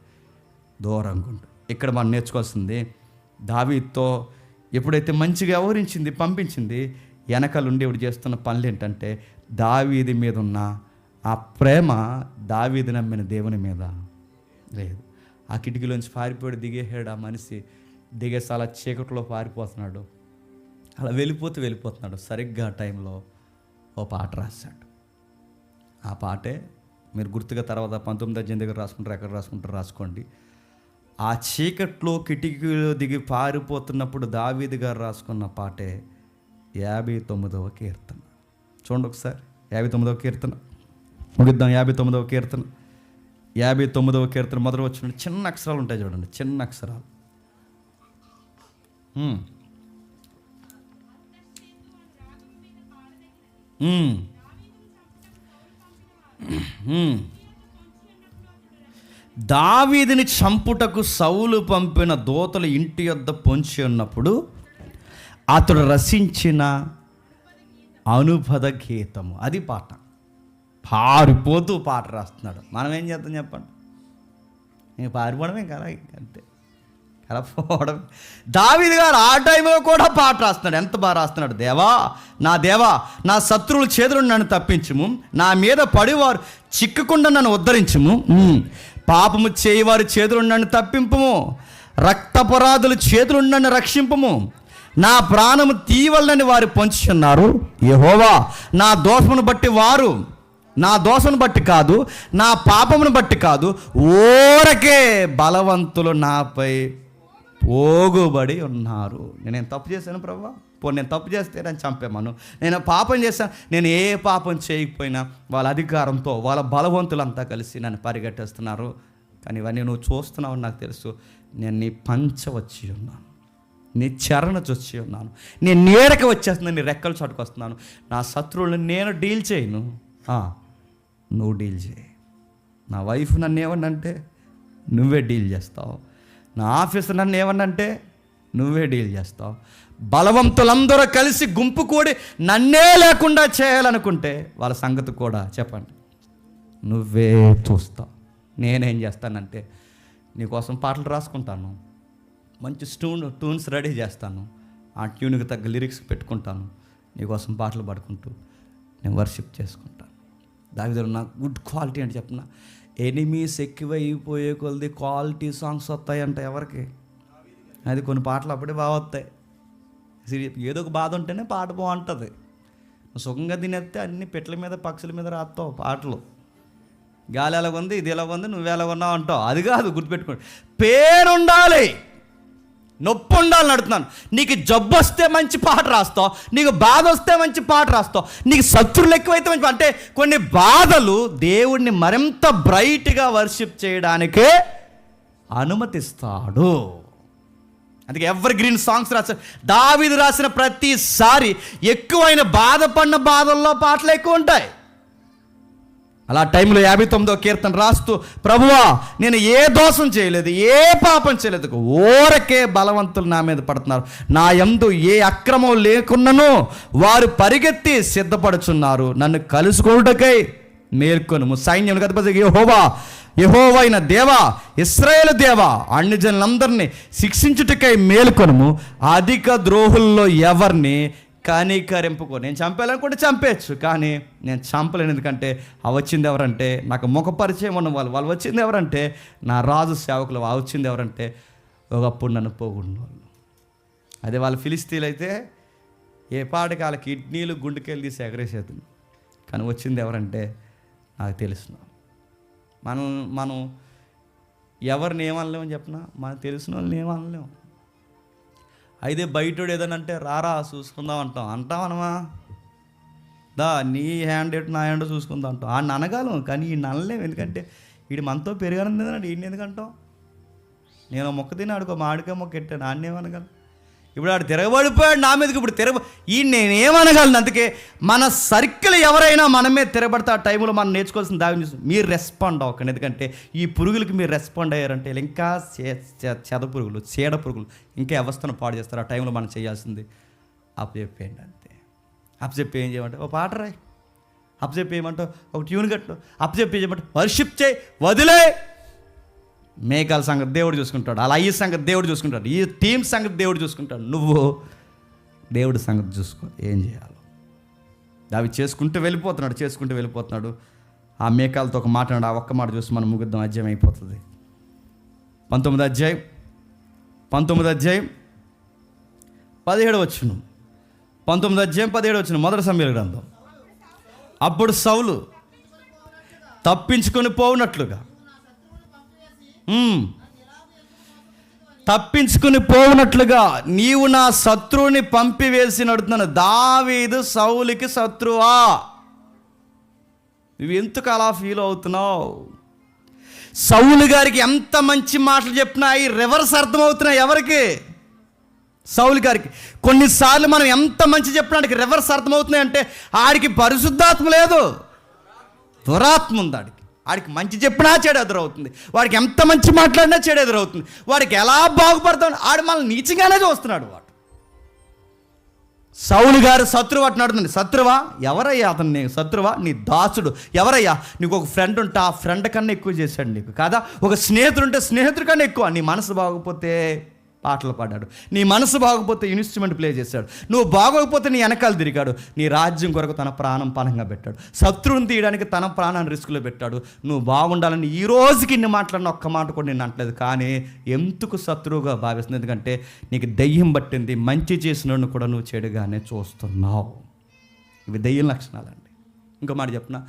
దూరంగా ఉండు. ఇక్కడ మనం నేర్చుకోవాల్సింది, దావీదుతో ఎప్పుడైతే మంచిగా వ్యవహరించింది, పంపించింది, వెనకలుండి ఇప్పుడు చేస్తున్న పనులు ఏంటంటే దావీదు మీద ఉన్న ఆ ప్రేమ దావీదు నమ్మిన దేవుని మీద లేదు. ఆ కిటికీలోంచి పారిపోయి దిగేసాడు ఆ మనిషి, దిగేసి అలా చీకట్లో పారిపోతున్నాడు, అలా వెళ్ళిపోతున్నాడు. సరిగ్గా ఆ టైంలో ఓ పాట రాశాడు. ఆ పాటే మీరు గుర్తుగా తర్వాత 19వ అధ్యాయం దగ్గర రాసుకుంటారు, ఎక్కడ రాసుకుంటారు రాసుకోండి. ఆ చీకట్లో కిటికీలో దిగి పారిపోతున్నప్పుడు దావీదు గారు రాసుకున్న పాటే 59వ కీర్తన. చూడండి ఒకసారి 59వ కీర్తన ముగిద్దాం. 59వ కీర్తన 59వ కీర్తన మొదలు వచ్చిన చిన్న అక్షరాలు ఉంటాయి చూడండి, చిన్న అక్షరాలు. దావీదుని చంపుటకు సౌలు పంపిన దూతలు ఇంటి యొద్ద పొంచి ఉన్నప్పుడు అతడు రచించిన అనుపద గీతము, అది పాట. పారిపోతూ పాట రాస్తున్నాడు. మనం ఏం చేద్దాం చెప్పండి? నేను పారిపోవడమే కదా, అంతే కలపోవడం. దావీదు గారు ఆ టైంలో కూడా పాట రాస్తున్నాడు. ఎంత బాగా రాస్తున్నాడు! దేవా నా శత్రువుల చేతులు నన్ను తప్పించుము, నా మీద పడివారు చిక్కకుండా నన్ను ఉద్ధరించుము, పాపము చేయవారి చేతులు నన్ను తప్పింపుము, రక్తపరాధుల చేతులు నన్ను రక్షింపుము, నా ప్రాణము తీవలనని వారు పొంచుచున్నారు. యెహోవా నా దోషమును బట్టి కాదు, నా పాపమును బట్టి కాదు, ఊరకే బలవంతులు నాపై పోగుబడి ఉన్నారు. నేనేం తప్పు చేశాను ప్రభువా? నేను తప్పు చేస్తే నేను చంపేమను, నేను పాపం చేశాను, నేను ఏ పాపం చేయకపోయినా వాళ్ళ అధికారంతో వాళ్ళ బలవంతులంతా కలిసి నన్ను పరిగెట్టేస్తున్నారు. కానీ ఇవన్నీ నువ్వు చూస్తున్నావు, నాకు తెలుసు. నేను నీ పంచ వచ్చి ఉన్నాను, నీ చరణ వచ్చి ఉన్నాను, నేను నీడకి వచ్చేస్తున్నాను, నీ రెక్కలు చటుకొస్తున్నాను. నా శత్రువులను నేను డీల్ చేయను, నువ్వు డీల్ చేయి. నా వైఫ్ నన్ను ఏమన్నంటే నువ్వే డీల్ చేస్తావు, నా ఆఫీసర్ నన్ను ఏమన్నంటే నువ్వే డీల్ చేస్తావు. బలవంతులందరూ కలిసి గుంపు కూడి నన్నే లేకుండా చేయాలనుకుంటే వాళ్ళ సంగతి కూడా చెప్పండి నువ్వే చూస్తావు. నేనేం చేస్తానంటే నీకోసం పాటలు రాసుకుంటాను, మంచి ట్యూన్స్ రెడీ చేస్తాను, ఆ ట్యూన్కి తగ్గ లిరిక్స్ పెట్టుకుంటాను, నీకోసం పాటలు పాడుకుంటూ నేను వర్షిప్ చేసుకుంటాను. దావీదు నాకు గుడ్ క్వాలిటీ అంటే చెప్పిన, ఎనిమీస్ ఎక్కువైపోయే కొలది క్వాలిటీ సాంగ్స్ వస్తాయంట. ఎవరికి? అది కొన్ని పాటలు అప్పుడే బాగా వస్తాయి. ఏదో ఒక బాధ ఉంటేనే పాట బాగుంటుంది. సుఖంగా తినేస్తే అన్ని పెట్ల మీద పక్షుల మీద రాస్తావు పాటలు. గాలి ఎలాగుంది, ఇది ఎలాగుంది, నువ్వు ఎలాగున్నావు అంటావు. అది కాదు, గుర్తుపెట్టుకోండి. పేరు ఉండాలి, నొప్పి ఉండాలని అడుగుతున్నాను. నీకు జబ్బు వస్తే మంచి పాట రాస్తావు, నీకు బాధ వస్తే మంచి పాట రాస్తావు, నీకు శత్రువులు ఎక్కువైతే మంచి. అంటే కొన్ని బాధలు దేవుడిని మరింత బ్రైట్గా వర్షిప్ చేయడానికే అనుమతిస్తాడు. అందుకే ఎవర్ గ్రీన్ సాంగ్స్ రాశారు. దావీదు రాసిన ప్రతిసారి ఎక్కువైన బాధపడిన బాధల్లో పాటలు ఎక్కువ ఉంటాయి. అలా టైంలో 59వ కీర్తన రాస్తూ, ప్రభువా నేను ఏ దోషం చేయలేదు, ఏ పాపం చేయలేదు, ఊరకే బలవంతులు నా మీద పడుతున్నారు, నా యందు ఏ అక్రమం లేకున్నను వారు పరిగెత్తి సిద్ధపడుచున్నారు, నన్ను కలుసుకోవటకై మేల్కొనుము. సైన్యం అధిపతి యెహోవైన దేవా, ఇశ్రాయేలు దేవా, అన్ని జనులందరినీ శిక్షించుటకై మేల్కొనుము, అధిక ద్రోహుల్లో ఎవరిని కనికరింపుకో. నేను చంపేయాలనుకుంటే చంపేయచ్చు, కానీ నేను చంపలేను. ఎందుకంటే వచ్చింది ఎవరంటే నాకు ముఖ పరిచయం ఉన్న వాళ్ళు వచ్చింది ఎవరంటే నా రాజు సేవకులు. వచ్చింది ఎవరంటే ఒకప్పుడు నన్ను పోగొన్న వాళ్ళు. అదే వాళ్ళ ఫిలిస్తీన్లు అయితే ఏ పాటికి వాళ్ళ కిడ్నీలు గుండెకెళ్ళి తీసి ఎగరేసేది. కానీ వచ్చింది ఎవరంటే నాకు తెలుసు. మనం ఎవరిని ఏమనలేమని చెప్పినా మనకు తెలిసిన వాళ్ళని ఏమనలేము. అయితే బయటోడు ఏదనంటే రారా చూసుకుందాం అంటామనమా? నీ హ్యాండ్ ఎటు నా హ్యాండ్ చూసుకుందా అంటాం. ఆ అనగాలం, కానీ ఈ ననలేము. ఎందుకంటే వీడు మనతో పెరగనుంది, ఈయన ఎందుకంటాం? నేను మొక్క తిని ఆడుకో మాడికే మొక్క ఎట్టాను, ఆడనేమనగలను? ఇప్పుడు ఆడు తిరగబడిపోయాడు నా మీదకి, ఇప్పుడు ఈ నేనేమనగలను? అందుకే మన సర్కిల్ ఎవరైనా మన మీద తిరగబడితే ఆ టైంలో మనం నేర్చుకోవాల్సిన దాని మీరు రెస్పాండ్ అవ్వకండి. ఎందుకంటే ఈ పురుగులకి మీరు రెస్పాండ్ అయ్యారంటే ఇంకా చెద పురుగులు, చీడ పురుగులు ఇంకా వ్యవస్థను పాడు చేస్తారు. ఆ టైంలో మనం చేయాల్సింది అప్పచెప్పేయండి అంతే. అప్పచెప్పి ఏం చేయమంటే ఓ పాట రాయి, అప్పచెప్పి ఏమంటావు ఒక ట్యూన్ కట్టు, అప్పచెప్పి చేయమంటే వర్షిప్ చేయి, వదిలే. మేఘాల సంగతి దేవుడు చూసుకుంటాడు, అలా ఈ సంగతి దేవుడు చూసుకుంటాడు, ఈ టీం సంగతి దేవుడు చూసుకుంటాడు. నువ్వు దేవుడి సంగతి చూసుకో, ఏం చేయాలో అవి చేసుకుంటూ వెళ్ళిపోతున్నాడు. ఆ మేఘాలతో ఒక మాట అన్నాడు, ఆ ఒక్క మాట చూసి మనం ముగిద్దాం, అధ్యాయం అయిపోతుంది. 19వ అధ్యాయం 17వ వచనం, 19వ అధ్యాయం 17వ వచనం, మొదటి సమూయేలు గ్రంథం. అప్పుడు సౌలు తప్పించుకొని పోవునట్లుగా నీవు నా శత్రువుని పంపివేసి నడుతున్నాను. దావీదు సౌలుకి శత్రువా? నువ్వు ఎందుకు అలా ఫీల్ అవుతున్నావు? సౌలు గారికి ఎంత మంచి మాటలు చెప్పినా ఈ రివర్స్ అర్థమవుతున్నాయి. ఎవరికి? సౌలు గారికి. కొన్నిసార్లు మనం ఎంత మంచి చెప్పినాడికి రివర్స్ అర్థమవుతున్నాయి అంటే ఆడికి పరిశుద్ధాత్మ లేదు, దురాత్మ ఉంది. ఆడికి మంచి చెప్పినా చెడు ఎదురవుతుంది, వాడికి ఎంత మంచి మాట్లాడినా చెడు ఎదురవుతుంది. వాడికి ఎలా బాగుపడతాడు, ఆడు మనల్ని నీచంగానే చూస్తున్నాడు. వాడు సౌలు గారు శత్రువు అంటున్నాడు. శత్రువా? ఎవరయ్యా అతను? నీ శత్రువా? నీ దాసుడు. ఎవరయ్యా? నీకు ఒక ఫ్రెండ్ ఉంటే ఆ ఫ్రెండ్ కన్నా ఎక్కువ చేశాడు నీకు కాదా? ఒక స్నేహితుడు ఉంటే స్నేహితుడి కన్నా ఎక్కువ. నీ మనసు బాగోకపోతే పాటలు పాడాడు, నీ మనసు బాగోకపోతే ఇన్స్ట్రుమెంట్ ప్లే చేశాడు, నువ్వు బాగోకపోతే నీ వెనకాల తిరిగాడు, నీ రాజ్యం కొరకు తన ప్రాణం పణంగా పెట్టాడు, శత్రువుని తీయడానికి తన ప్రాణాన్ని రిస్కులో పెట్టాడు. నువ్వు బాగుండాలని ఈ రోజుకి ఇన్ని మాట్లాడిన ఒక్క మాట కూడా నేను అంటలేదు. కానీ ఎందుకు శత్రువుగా భావిస్తుంది? ఎందుకంటే నీకు దెయ్యం పట్టింది, మంచి చేసినోడిని కూడా నువ్వు చెడుగానే చూస్తున్నావు. ఇవి దెయ్యం లక్షణాలండి. ఇంకో మాట చెప్పిన,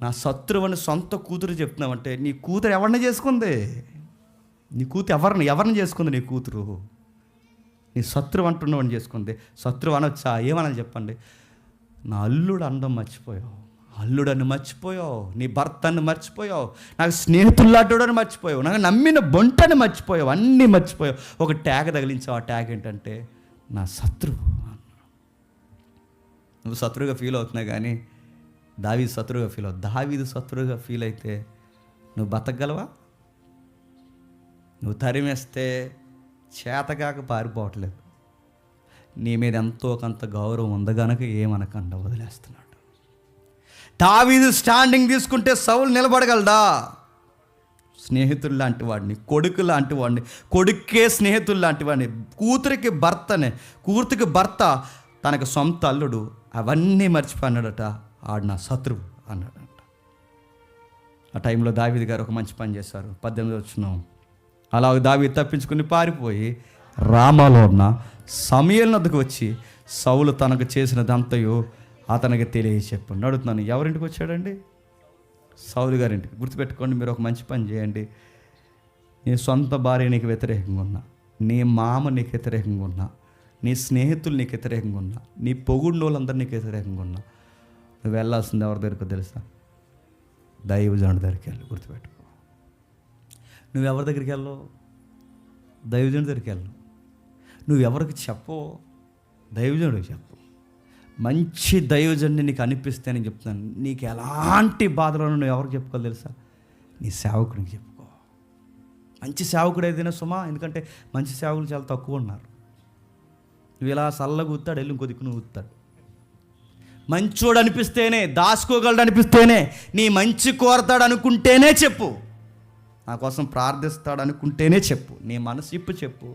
నా శత్రువుని సొంత కూతురు చెప్తున్నావంటే నీ కూతురు ఎవరిని చేసుకుంది? నీ కూతురు ఎవరిని చేసుకుంది? నీ కూతురు నీ శత్రువు అంటున్నవాడిని చేసుకుంది. శత్రువు అనొచ్చా? ఏమని చెప్పండి? నా అల్లుడు అందం మర్చిపోయావు, అల్లుడని మర్చిపోయావు, నీ భర్తని మర్చిపోయావు, నాకు స్నేహితుల్లాటోడని మర్చిపోయావు, నాకు నమ్మిన బొంటని మర్చిపోయావు, అన్నీ మర్చిపోయావు. ఒక ట్యాగ్ తగిలించావు. ఆ ట్యాగ్ ఏంటంటే నా శత్రువు. నువ్వు శత్రువుగా ఫీల్ అవుతున్నావు, కానీ దావీదు శత్రువుగా ఫీల్ అవు. దావీదు శత్రువుగా ఫీల్ అయితే నువ్వు బతకగలవా? నువ్వు తరిమేస్తే చేతగాక పారిపోవట్లేదు. నీ మీద ఎంతో కొంత గౌరవం ఉంది కనుక ఏమనకుండా వదిలేస్తున్నాడు. దావీదు స్టాండింగ్ తీసుకుంటే సౌలు నిలబడగలడా? స్నేహితులు లాంటి వాడిని, కొడుకు లాంటి వాడిని, కొడుకే స్నేహితులు లాంటి వాడిని, కూతురికి భర్త తనకు సొంత అల్లుడు, అవన్నీ మర్చిపోయినాడట. ఆడు నా శత్రువు అన్నాడంట. ఆ టైంలో దావీదు గారు ఒక మంచి పని చేశారు. 18వ వచనం, అలా దావీదు తప్పించుకుని పారిపోయి రామాలో ఉన్న సమూయేలు వద్దకు వచ్చి సౌలు తనకు చేసినదంతయు అతనికి తెలియచెప్పాడు. అడుగుతున్నాను, ఎవరింటికి వచ్చాడండి? సౌలు గారింటికి. గుర్తుపెట్టుకోండి, మీరు ఒక మంచి పని చేయండి. నీ సొంత భార్య నీకు వ్యతిరేకంగా ఉన్నా, నీ మామ నీకు వ్యతిరేకంగా ఉన్నా, నీ స్నేహితులు నీకు వ్యతిరేకంగా ఉన్నా, నీ పొగుడు వాళ్ళందరూ నీకు వ్యతిరేకంగా ఉన్నా, నువ్వు వెళ్ళాల్సింది ఎవరి దగ్గరకు తెలుసా? దైవజనుడి దగ్గరికి వెళ్ళి. గుర్తుపెట్టుకో, నువ్వెవరి దగ్గరికి వెళ్ళవు? దైవజనుడి దగ్గరికి వెళ్ళు. నువ్వెవరికి చెప్పవు? దైవజనుడికి చెప్పు. మంచి దైవజనుడిని నీకు అనిపిస్తే నేను చెప్తున్నాను, నీకు ఎలాంటి బాధలను నువ్వు ఎవరికి చెప్పుకోవాలి తెలుసా? నీ సేవకుడికి చెప్పుకో. మంచి సేవకుడు ఏదైనా సుమా, ఎందుకంటే మంచి సేవకులు చాలా తక్కువ ఉన్నారు. నువ్వు ఇలా చల్లగా ఊతాడు, వెళ్ళి ఇంకో దిక్కు నువ్వు ఊతాడు. మంచోడు అనిపిస్తేనే, దాచుకోగలడు అనిపిస్తేనే, నీ మంచి కోరతాడు అనుకుంటేనే చెప్పు, నా కోసం ప్రార్థిస్తాడు అనుకుంటేనే చెప్పు, నీ మనసు ఇప్పు చెప్పు.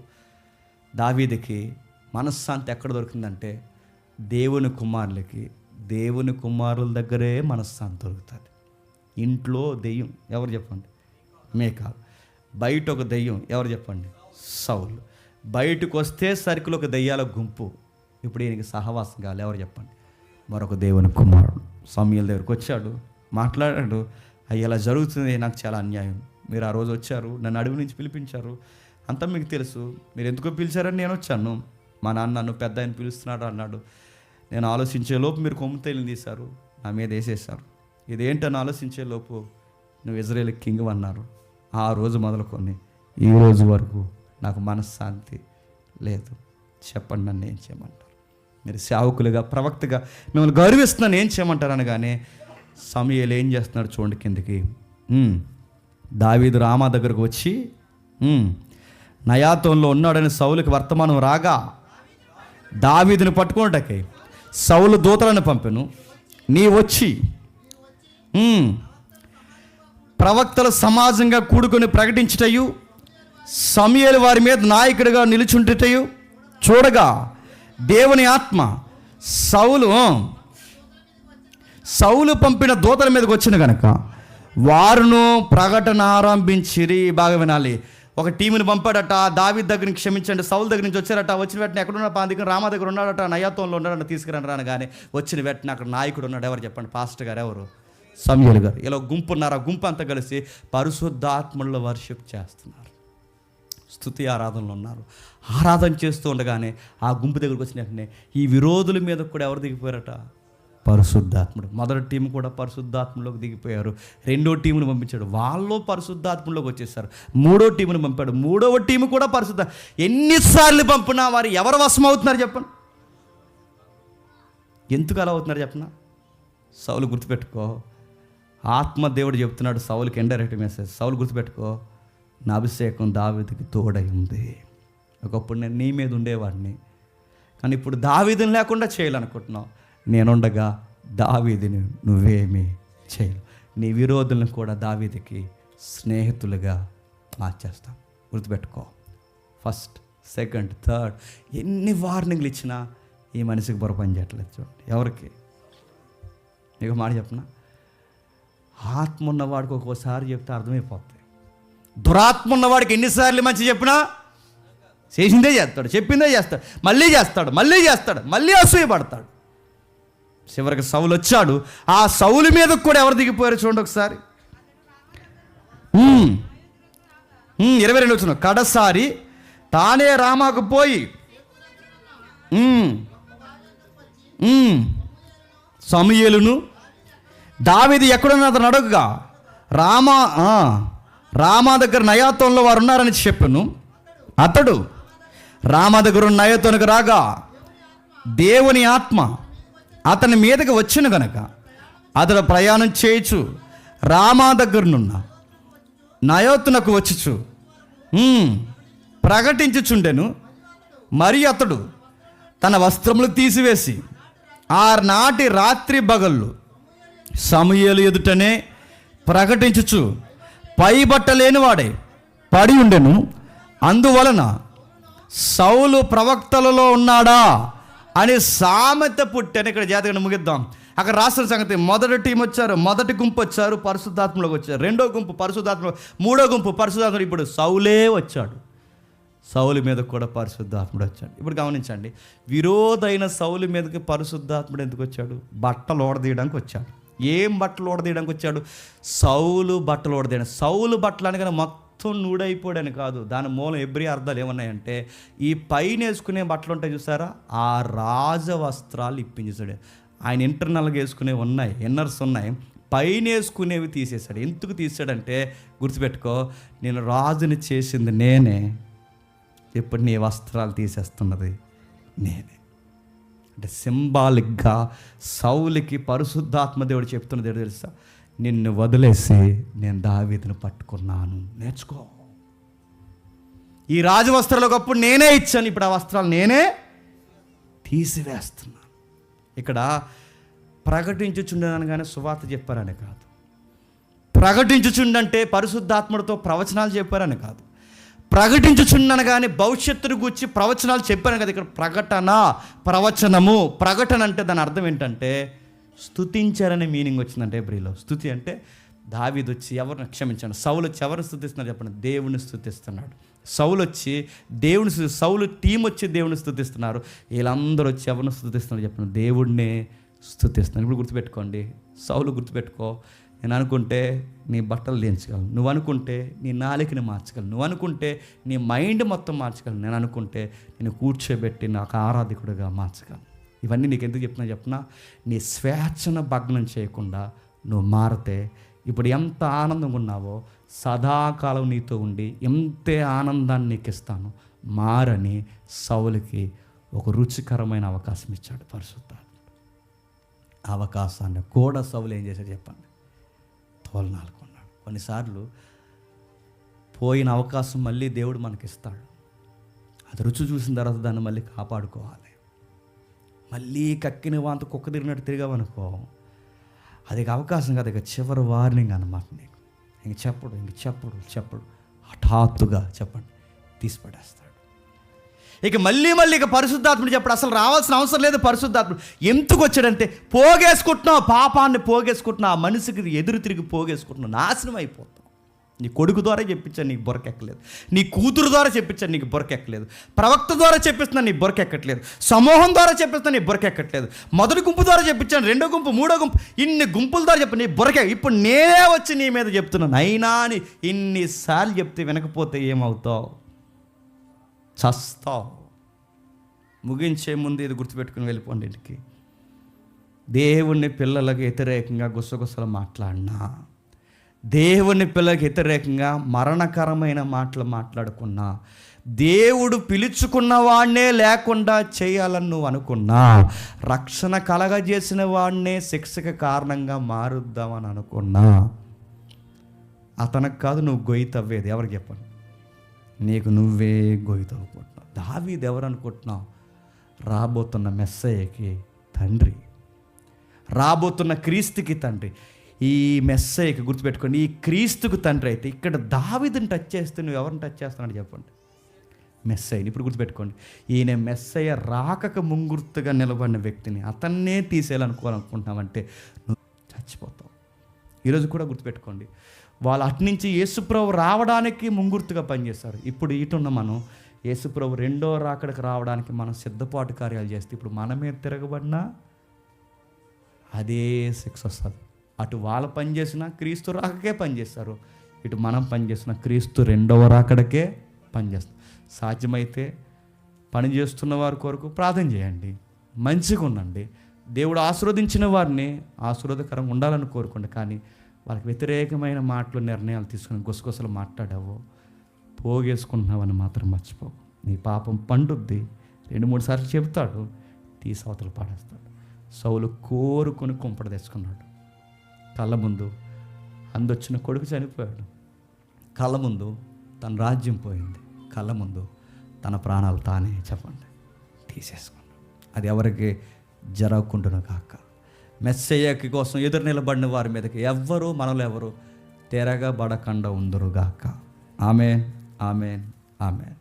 దావీదుకి మనశ్శాంతి ఎక్కడ దొరికిందంటే దేవుని కుమారుల దగ్గరే మనశ్శాంతి దొరుకుతుంది. ఇంట్లో దెయ్యం ఎవరు చెప్పండి? మేకాలు. బయట ఒక దెయ్యం ఎవరు చెప్పండి? సౌలు. బయటకు వస్తే సర్కిల్ ఒక దెయ్యాల గుంపు. ఇప్పుడు ఈయనకి సహవాసం కావాలి, ఎవరు చెప్పండి? మరొక దేవుని కుమారుడు సమూయేలు దగ్గరికి వచ్చాడు, మాట్లాడాడు. అయ్యి ఇలా జరుగుతుంది, నాకు చాలా అన్యాయం. మీరు ఆ రోజు వచ్చారు, నన్ను అడవి నుంచి పిలిపించారు, అంతా మీకు తెలుసు. మీరు ఎందుకో పిలిచారని నేను వచ్చాను. మా నాన్న నన్ను పెద్ద ఆయన పిలుస్తున్నాడు అన్నాడు. నేను ఆలోచించే లోపు మీరు కొమ్ము తేలిని తీశారు, నా మీద వేసేసారు. ఇదేంటని ఆలోచించే లోపు నువ్వు ఇజ్రాయేల్ కింగ్ అన్నారు. ఆ రోజు మొదలుకొని ఈ రోజు వరకు నాకు మనశ్శాంతి లేదు. చెప్పండి, నన్ను ఏం చేయమంటారు? మీరు సేవకులుగా, ప్రవక్తగా మిమ్మల్ని గౌరవిస్తున్నాను, ఏం చేయమంటారు అనగానే సమూయేలు ఏం చేస్తున్నాడు చూడండి కిందకి. దావీదు రామా దగ్గరకు వచ్చి నయాతోన్లో ఉన్నాడని సౌలుకి వర్తమానం రాగా దావీదుని పట్టుకోవటానికి సౌలు దూతలను పంపెను. నీ వచ్చి ప్రవక్తల సమాజంగా కూడుకొని ప్రకటించుటయు సమూయేలు వారి మీద నాయకుడిగా నిలుచుంటుటయు చూడగా దేవుని ఆత్మ సౌలు పంపిన దూతల మీదకి వచ్చిన కనుక వారును ప్రకటన ఆరంభించిరి. బాగా వినాలి. ఒక టీముని పంపాడట, దావీదు దగ్గర నుంచి క్షమించండి, సౌలు దగ్గర నుంచి వచ్చారట. వచ్చిన వెంటనే ఎక్కడున్న దగ్గర రామా దగ్గర ఉన్నాడట, నయాతోన్లో ఉన్నాడట, తీసుకురండి రానగానే వచ్చిన వెంటనే అక్కడ నాయకుడు ఉన్నాడు. ఎవరు చెప్పండి? పాస్టర్ గారు. ఎవరు? సమూయేలు గారు. ఇలా గుంపు ఉన్నారు. ఆ గుంపు అంతా కలిసి పరిశుద్ధాత్మలో వర్షిప్ చేస్తున్నారు, స్తుతి ఆరాధనలో ఉన్నారు. ఆరాధన చేస్తూ ఉండగానే ఆ గుంపు దగ్గరకు వచ్చిన వెంటనే ఈ విరోధుల మీద కూడా ఎవరు దిగిపోయారట? పరిశుద్ధాత్ముడు. మొదటి టీం కూడా పరిశుద్ధాత్మలోకి దిగిపోయారు. రెండో టీమును పంపించాడు, వాళ్ళు పరిశుద్ధాత్మలోకి వచ్చేసారు. మూడో టీమును పంపాడు, మూడవ టీము కూడా పరిశుద్ధ. ఎన్నిసార్లు పంపినా వారు ఎవరు వశం అవుతున్నారు చెప్పండి? ఎందుకు అలా అవుతున్నారు చెప్పనా? సౌలు గుర్తుపెట్టుకో, ఆత్మదేవుడు చెప్తున్నాడు సౌలుకి ఇండైరెక్ట్ మెసేజ్. సౌలు గుర్తుపెట్టుకో, నా అభిషేకం దావీదుకి తోడై ఉంది. ఒకప్పుడు నేను నీ మీద ఉండేవాడిని, కానీ ఇప్పుడు దావీదుని లేకుండా చేయాలనుకుంటున్నావు. నేనుండగా దావీదుని నువ్వేమీ చేయవు. నీ విరోధులను కూడా దావీదుకి స్నేహితులుగా మార్చేస్తాం. గుర్తుపెట్టుకో. ఫస్ట్, సెకండ్, థర్డ్ ఎన్ని వార్నింగ్లు ఇచ్చినా ఈ మనిషికి బుర్ర పని చేయట్లేదు. చూడండి, ఎవరికి? నీకు మాట చెప్పనా? ఆత్మ ఉన్నవాడికి ఒక్కోసారి చెప్తే అర్థమైపోతుంది. దురాత్మ ఉన్నవాడికి ఎన్నిసార్లు మంచి చెప్పినా చేసిందే చేస్తాడు, చెప్పిందే చేస్తాడు, మళ్ళీ చేస్తాడు, మళ్ళీ చేస్తాడు, మళ్ళీ అసూయపడతాడు. చివరికి సౌలు వచ్చాడు. ఆ సౌలు మీద కూడా ఎవరు దిగిపోయారు చూడండి ఒకసారి. 22 వచ్చిన కడసారి తానే రామాకు పోయి సమూయేలును దావీదు ఎక్కడున్నా అతను అడగగా రామా దగ్గర నయాతోన్లో వారు ఉన్నారని చెప్పాను. అతడు రామా దగ్గర నయాతోనుకు రాగా దేవుని ఆత్మ అతని మీదకి వచ్చిన గనక అతడు ప్రయాణం చేయొచ్చు రామా దగ్గరనున్న నయోతునకు వచ్చుచు ప్రకటించుచుండెను. మరి అతడు తన వస్త్రములు తీసివేసి ఆనాటి రాత్రి పగళ్ళు సమూయేలు ఎదుటనే ప్రకటించుచు పై బట్ట లేనివాడే పడి ఉండెను. అందువలన సౌలు ప్రవక్తలలో ఉన్నాడా అని సామెత పుట్టాను. ఇక్కడ జాతకం ముగిద్దాం. అక్కడ రాసిన సంగతి, మొదటి టీం వచ్చారు, మొదటి గుంపు వచ్చారు, పరిశుద్ధాత్మలోకి వచ్చారు. రెండో గుంపు పరిశుద్ధాత్మ, మూడో గుంపు పరిశుద్ధాత్ముడు. ఇప్పుడు సౌలే వచ్చాడు. సౌలు మీద కూడా పరిశుద్ధాత్ముడు వచ్చాడు. ఇప్పుడు గమనించండి, విరోధైన సౌలు మీదకి పరిశుద్ధాత్ముడు ఎందుకు వచ్చాడు? బట్టలు ఓడదీయడానికి వచ్చాడు. ఏం బట్టలు ఓడదీయడానికి వచ్చాడు? సౌలు బట్టలు ఓడదీయడం. సౌలు బట్టలు అనగానే మొత్తం నూడైపోయాడని కాదు, దాని మూలం ఎబ్రీ అర్థాలు ఏమన్నాయంటే, ఈ పైన వేసుకునే బట్టలు ఉంటాయి చూసారా, ఆ రాజవస్త్రాలు ఇప్పించేశాడు. ఆయన ఇంటర్నల్గా వేసుకునేవి ఉన్నాయి, ఇన్నర్స్ ఉన్నాయి, పైన వేసుకునేవి తీసేశాడు. ఎందుకు తీసాడంటే, గుర్తుపెట్టుకో, నేను రాజుని చేసింది నేనే, ఇప్పుడు నీ వస్త్రాలు తీసేస్తున్నది నేనే. అంటే సింబాలిక్గా సౌలుకి పరిశుద్ధాత్మ దేవుడు చెప్తున్నది ఏంటో తెలుసా? నిన్ను వదిలేసి నేను దావీదును పట్టుకున్నాను, నేర్చుకో. ఈ రాజవస్త్రాలు ఒకప్పుడు నేనే ఇచ్చాను, ఇప్పుడు ఆ వస్త్రాలు నేనే తీసివేస్తున్నాను. ఇక్కడ ప్రకటించుచుండనని కానీ సువార్త చెప్పారని కాదు. ప్రకటించుచుండంటే పరిశుద్ధాత్మడితో ప్రవచనాలు చెప్పారని కాదు. ప్రకటించుచున్నాను కానీ భవిష్యత్తును గూర్చి ప్రవచనాలు చెప్పాను కదా. ఇక్కడ ప్రకటన, ప్రవచనము. ప్రకటన అంటే దాని అర్థం ఏంటంటే స్తుతించారనే మీనింగ్ వచ్చిందంటే ఎబ్రీలో. స్తుతి అంటే దావీదు వచ్చి ఎవరిని క్షమించాడు, సౌలు వచ్చి ఎవరిని స్తుతిస్తున్నాడు చెప్పండి? దేవుని స్తుతిస్తున్నాడు. సౌలు వచ్చి దేవుని, సౌలు టీం వచ్చి దేవుని స్తుతిస్తున్నారు. వీళ్ళందరూ వచ్చి ఎవరిని స్తుతిస్తున్నారు చెప్పండి? దేవుడినే స్తుతిస్తున్నారు. ఇప్పుడు గుర్తుపెట్టుకోండి, సౌలు గుర్తుపెట్టుకో, నేను అనుకుంటే నీ బట్టలు దించగలను, నువ్వు అనుకుంటే నీ నాలికని మార్చగలను, నువ్వు అనుకుంటే నీ మైండ్ మొత్తం మార్చగలను, నేను అనుకుంటే నేను కూర్చోబెట్టి నాకు ఆరాధికుడిగా మార్చగలను. ఇవన్నీ నీకు ఎందుకు చెప్తున్నా నీ స్వేచ్ఛను భగ్నం చేయకుండా నువ్వు మారితే ఇప్పుడు ఎంత ఆనందంగా ఉన్నావో సదాకాలం నీతో ఉండి ఎంతే ఆనందాన్ని నీకు ఇస్తాను మారని సౌలుకి ఒక రుచికరమైన అవకాశం ఇచ్చాడు పరిశుద్ధాత్మ. అవకాశాన్ని కూడా సౌలు ఏం చేశాడు చెప్పండి, తోలనాలుకున్నాడు. కొన్నిసార్లు పోయిన అవకాశం మళ్ళీ దేవుడు మనకిస్తాడు. అది రుచి చూసిన తర్వాత దాన్ని మళ్ళీ కాపాడుకోవాలి. మళ్ళీ కక్కిన వాంత కుక్క తిరిగినట్టు తిరిగామనుకో, అది అవకాశం కాదు, ఇక చివరి వార్నింగ్ అన్నమాట. నీకు ఇంక చెప్పడు హఠాత్తుగా చెప్పండి తీసిపడేస్తాడు. ఇక మళ్ళీ ఇక పరిశుద్ధాత్ముడు చెప్పడు, అసలు రావాల్సిన అవసరం లేదు. పరిశుద్ధాత్ముడు ఎందుకు వచ్చాడంటే పోగేసుకుంటున్నావు, పాపాన్ని పోగేసుకుంటున్నావు, ఆ మనిషికి ఎదురు తిరిగి పోగేసుకుంటున్నావు, నాశనం అయిపోతావు. నీ కొడుకు ద్వారా చెప్పించాను నీకు బొరకెక్కలేదు, నీ కూతురు ద్వారా చెప్పించాను నీకు బొరకెక్కలేదు, ప్రవక్త ద్వారా చెప్పిస్తున్నాను నీ బొరకెక్కట్లేదు, సమూహం ద్వారా చెప్పిస్తున్నాను నీ బొరకెక్కట్లేదు, మొదటి గుంపు ద్వారా చెప్పించాను, రెండో గుంపు, మూడో గుంపు, ఇన్ని గుంపుల ద్వారా చెప్పి నీ ఇప్పుడు నేనే వచ్చి నీ మీద చెప్తున్నాను. అయినా అని ఇన్నిసార్లు చెప్తే వినకపోతే ఏమవుతావు, చస్తావు. ముగించే ముందు ఇది గుర్తుపెట్టుకుని వెళ్ళిపోండి ఇంటికి. దేవుని పిల్లలకు వ్యతిరేకంగా గుసగుసలు మాట్లాడినా, దేవుని పిల్లలకు వ్యతిరేకంగా మరణకరమైన మాటలు మాట్లాడుకున్నా, దేవుడు పిలుచుకున్న వాడినే లేకుండా చేయాలని నువ్వు అనుకున్నా, రక్షణ కలగజేసిన వాడినే శిక్షకు కారణంగా మారుద్దామని అనుకున్నా, అతనికి కాదు నువ్వు గొయ్యి తవ్వేది. ఎవరికి చెప్పండి, నీకు నువ్వే గొయ్యి తవ్వుకుంటున్నావు. దావీదు ఎవరు అనుకుంటున్నావు, రాబోతున్న మెస్సయ్యకి తండ్రి, రాబోతున్న క్రీస్తుకి తండ్రి. ఈ మెస్సయ్యకి గుర్తుపెట్టుకోండి, ఈ క్రీస్తుకు తండ్రి అయితే ఇక్కడ దావీదుని టచ్ చేస్తే నువ్వు ఎవరిని టచ్ చేస్తున్నాడు చెప్పండి, మెస్సయ్యని. ఇప్పుడు గుర్తుపెట్టుకోండి, ఈయన మెస్సయ్య రాకకు ముంగుర్తుగా నిలబడిన వ్యక్తిని అతన్నే తీసేయాలనుకోవాలనుకుంటున్నావంటే నువ్వు చచ్చిపోతావు. ఈరోజు కూడా గుర్తుపెట్టుకోండి, వాళ్ళు అట్నుంచి యేసుప్రభు రావడానికి ముంగుర్తుగా పనిచేస్తారు. ఇప్పుడు ఇటున్న మనం యేసుప్రభు రెండో రాకడకు రావడానికి మనం సిద్ధపాటు కార్యాలు చేస్తే ఇప్పుడు మనమే తిరగబడినా అదే శిక్ష వస్తుంది. అటు వాళ్ళు పనిచేసినా క్రీస్తు రాకకే పనిచేస్తారు, ఇటు మనం పనిచేసిన క్రీస్తు రెండవ రాకడకే పనిచేస్తాం. సాధ్యమైతే పని చేస్తున్న వారి కొరకు ప్రార్థన చేయండి, మంచిగా ఉండండి, దేవుడు ఆశీర్వదించిన వారిని ఆశీర్వాదకరంగా ఉండాలని కోరుకోండి. కానీ వాళ్ళకి వ్యతిరేకమైన మాటలు నిర్ణయాలు తీసుకుని గుసగుసలు మాట్లాడావో పోగేసుకుంటున్నావని మాత్రం మర్చిపో. నీ పాపం పండుద్ది, 2-3 సార్లు చెబుతాడు, తీసి అవతల పాడేస్తాడు. సౌలు కోరుకొని కుంపడ తెచ్చుకున్నాడు. కళ్ళ ముందు అందొచ్చిన కొడుకు చనిపోయాడు, కళ్ళ ముందు తన రాజ్యం పోయింది, కళ్ళ ముందు తన ప్రాణాలు తానే చెప్పండి తీసేసుకున్నాడు. అది ఎవరికి జరగకుండాను కాక, మెస్సయ్యకి కోసం ఎదురు నిలబడిన వారి మీదకి ఎవ్వరూ మనలో ఎవరు తిరగబడకుండా ఉందరుగాక. ఆమేన్, ఆమేన్, ఆమేన్.